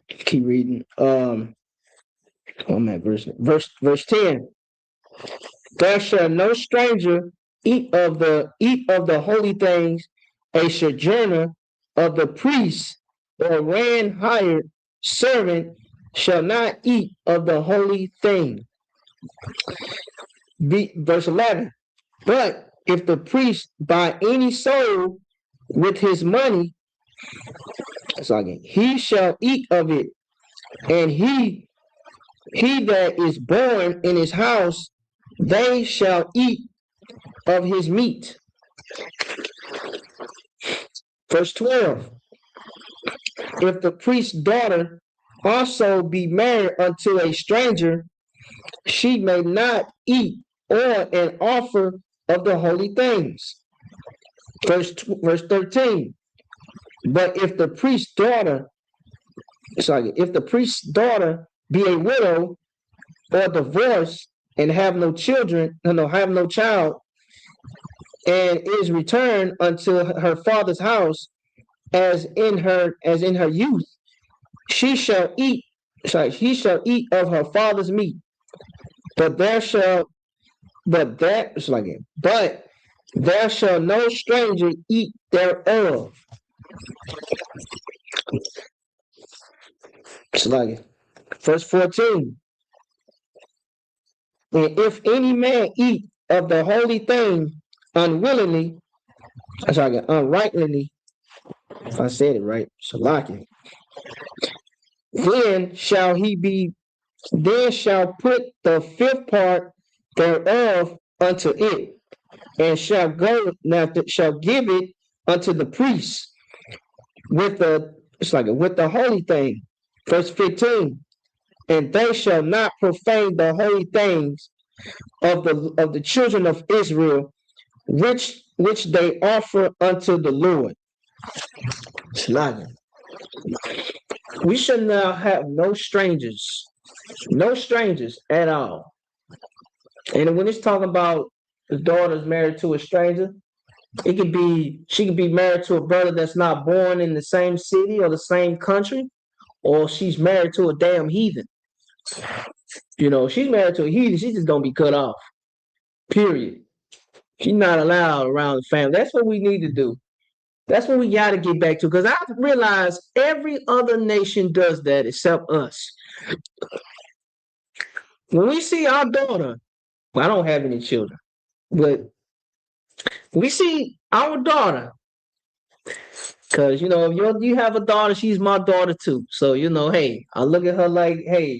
keep reading. I'm at verse 10. There shall no stranger eat of the holy things, a sojourner of the priest or ran hired servant shall not eat of the holy thing. Verse 11. But if the priest buy any soul with his money, he shall eat of it, and he that is born in his house, they shall eat of his meat. Verse 12. If the priest's daughter also be married unto a stranger, she may not eat or an offer of the holy things. Verse 13. But if the priest's daughter be a widow or divorced and have no child, and is returned unto her father's house as in her youth, he shall eat of her father's meat. But there shall no stranger eat thereof. Verse 14. And if any man eat of the holy thing unwillingly, unrightly, if I said it right, then shall put the fifth part thereof unto it, and shall give it unto the priest with the holy thing. Verse 15. And they shall not profane the holy things of the children of Israel, which they offer unto the Lord. We should now have no strangers at all. And when it's talking about the daughter's married to a stranger, she could be married to a brother that's not born in the same city or the same country, or she's married to a damn heathen. She's married to a heathen, she's just gonna be cut off. Period. She's not allowed around the family. That's what we need to do. That's what we got to get back to, because I realize every other nation does that except us. When we see our daughter, I don't have any children, but we see our daughter, because if you have a daughter, she's my daughter too. So hey, I look at her like, hey,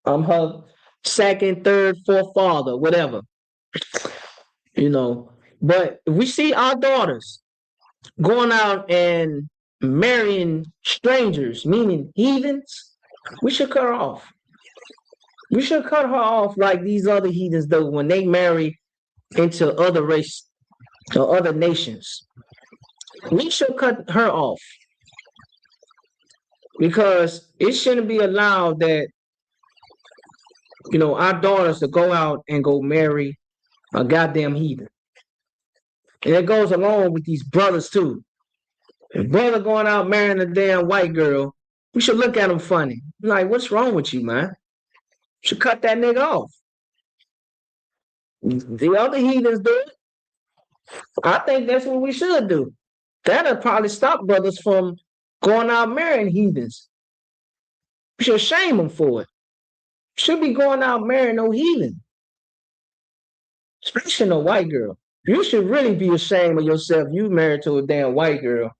I'm her second, third, fourth father, whatever. But if we see our daughters going out and marrying strangers, meaning heathens, we should cut her off. We should cut her off like these other heathens do when they marry into other race or other nations. We should cut her off, because it shouldn't be allowed that our daughters to go out and go marry a goddamn heathen. And it goes along with these brothers too. If brother going out marrying a damn white girl, we should look at him funny. Like, what's wrong with you, man? You should cut that nigga off. The other heathens do it. I think that's what we should do. That'll probably stop brothers from going out marrying heathens. We should shame them for it. Should be going out marrying no heathen. Especially no white girl. You should really be ashamed of yourself. You married to a damn white girl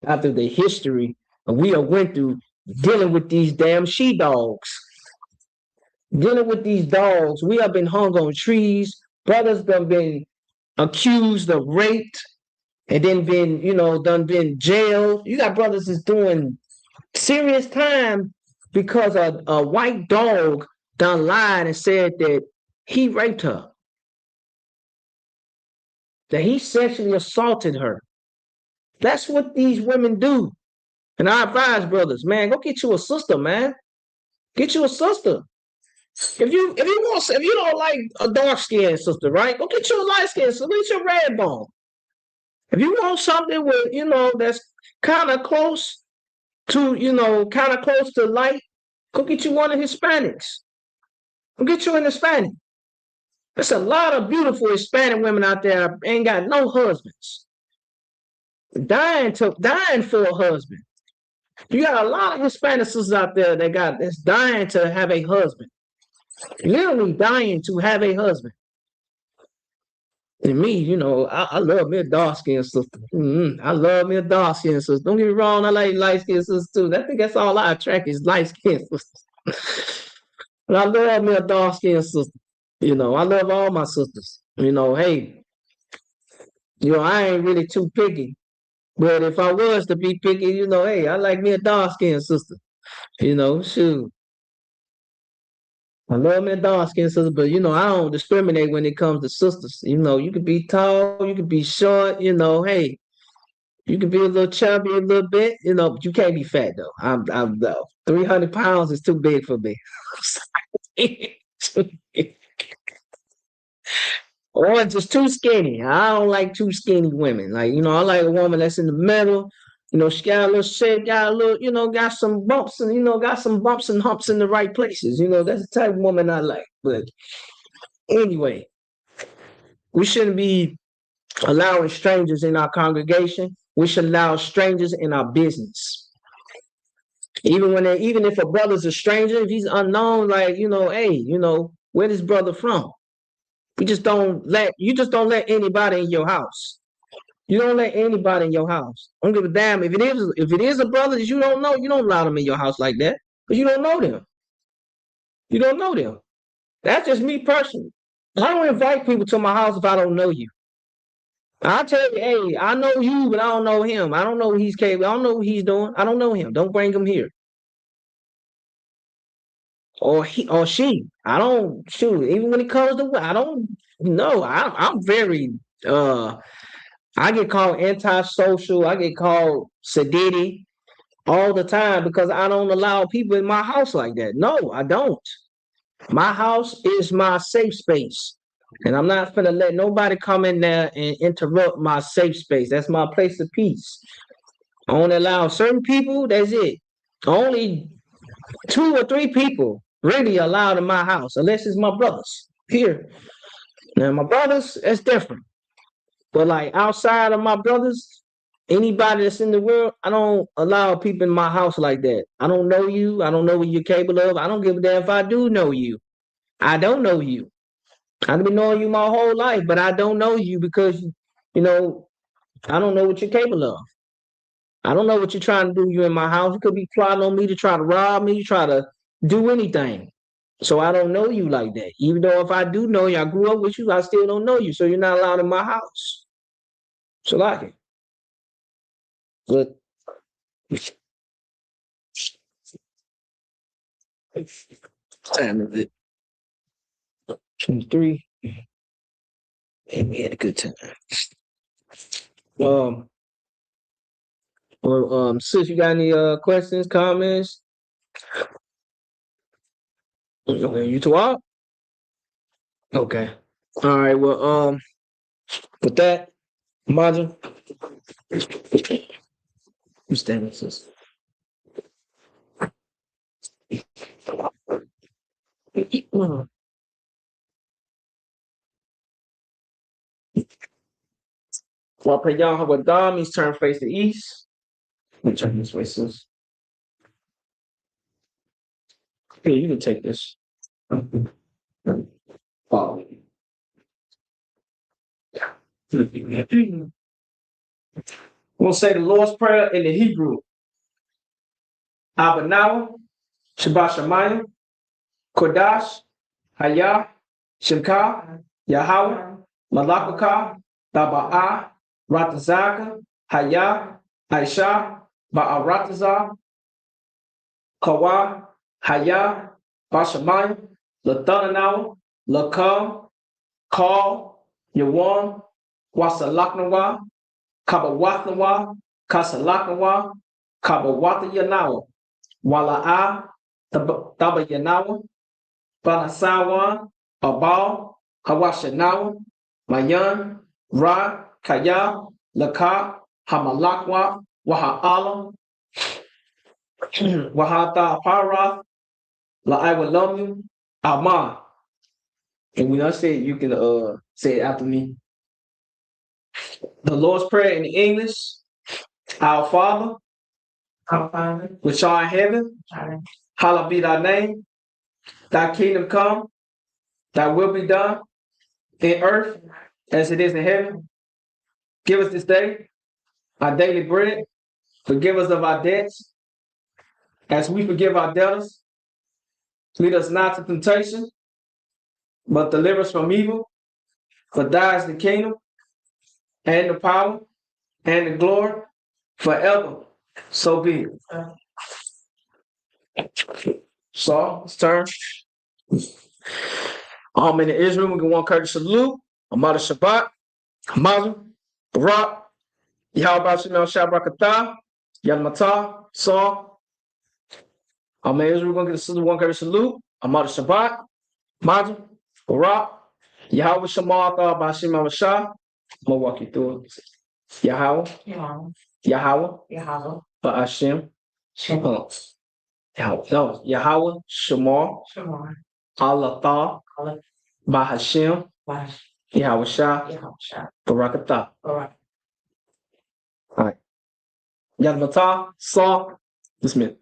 after the history we have went through dealing with these damn she-dogs. Dealing with these dogs. We have been hung on trees. Brothers done been accused of rape and then been jailed. You got brothers that's doing serious time because a white dog done lied and said that he raped her. that he sexually assaulted her. That's what these women do. And I advise brothers, man, go get you a sister, man. Get you a sister. If you don't like a dark skinned sister, right? Go get you a light skinned sister. Get your red bone. If you want something with, that's kind of close to, light, go get you one of Hispanics. Go get you an Hispanic. There's a lot of beautiful Hispanic women out there that ain't got no husbands. Dying for a husband. You got a lot of Hispanic sisters out there that's dying to have a husband. Literally dying to have a husband. And me, I love me a dark-skinned sister. I love me a dark-skinned sister. Don't get me wrong, I like light-skinned sisters too. I think that's all I attract is light-skinned sisters. But I love me a dark-skinned sister. I love all my sisters. Hey, I ain't really too picky. But if I was to be picky, hey, I like me a dark-skinned sister. Shoot. I love me a dark-skinned sister, but, I don't discriminate when it comes to sisters. You could be tall, you could be short, hey, you could be a little chubby a little bit, but you can't be fat, though. I'm 300 pounds is too big for me. Or just too skinny. I don't like too skinny women. Like, I like a woman that's in the middle. She got a little shape, got a little, got some bumps and, got some bumps and humps in the right places. That's the type of woman I like. But anyway, we shouldn't be allowing strangers in our congregation. We should allow strangers in our business. Even if a brother's a stranger, if he's unknown, like, hey, where this brother from? You just don't let anybody in your house. You don't let anybody in your house. Don't give a damn if it is a brother that you don't know. You don't allow them in your house like that because you don't know them. You don't know them. That's just me personally. I don't invite people to my house if I don't know you. I tell you, hey, I know you, but I don't know him. I don't know what he's capable. I don't know what he's doing. I don't know him. Don't bring him here. Or he or she. I don't shoot. Even when it comes to I don't know. I'm very I get called antisocial. I get called sedity all the time because I don't allow people in my house like that. No, I don't. My house is my safe space. And I'm not gonna let nobody come in there and interrupt my safe space. That's my place of peace. I only allow certain people, that's it. Only 2 or 3 people really allowed in my house, unless it's my brothers. Here. Now my brothers, that's different. But like outside of my brothers, anybody that's in the world, I don't allow people in my house like that. I don't know you. I don't know what you're capable of. I don't give a damn if I do know you. I don't know you. I've been knowing you my whole life, but I don't know you because, I don't know what you're capable of. I don't know what you're trying to do. You in my house. You could be plotting on me to try to rob me, try to do anything. So I don't know you like that. Even though if I do know you, I grew up with you, I still don't know you. So you're not allowed in my house. So like it. But time is it? 23. And we had a good time. Sis, you got any questions, comments? You two out? Okay. All right. Well, with that, Maja, you stand with sis. Well, pray y'all have a dom. He's turn face to east. Let me turn this way, sis. Here, you can take this. Follow me. We'll say the Lord's Prayer in the Hebrew. Abanawa, Shabbat Shemayim, Kodash, Hayah, Shemka, Yahweh, Malakaka, Taba'ah, Ratazaka, Hayah, Aisha, Ba'aratazah, Kawa, Hayah, Bashamayim, Latananawa, Lakam, Call, Yawan, Wasalaknawa, Kabawatnawa, Kasalaknawa, Kabawata Yanawa, Wala'a, Taba Yanawa, Banasawa, Abal, Hawashanawa, Mayan, Ra, Kaya, Laka, Hamalakwa, Waha'ala, Wahata Para, La'awalamu, Ama. And when I say it, you can say it after me. The Lord's Prayer in English. Our Father, which art in heaven, hallowed be thy name. Thy kingdom come, thy will be done in earth as it is in heaven. Give us this day our daily bread. Forgive us of our debts as we forgive our debtors. Lead us not to temptation, but deliver us from evil. For thine is the kingdom and the power and the glory forever. So be it. So it's turn. In the Israel, we can one courteous salute. Amada Shabbat, Hamazon, Barak, Yahweh Shemel Shabrakatah, Yadmatah, Saul. In Israel, we're going to get one courteous salute. Amada Shabbat, Hamazon, Barak, Yahweh Shemal Bashim Shah. I'm going to walk you through it. Yahweh, Ba'ashim, Yahweh, Shemal, Allah, Bahashim, Yahweh Shah, Barakatah. All right. Yadmatah, Saw, dismiss.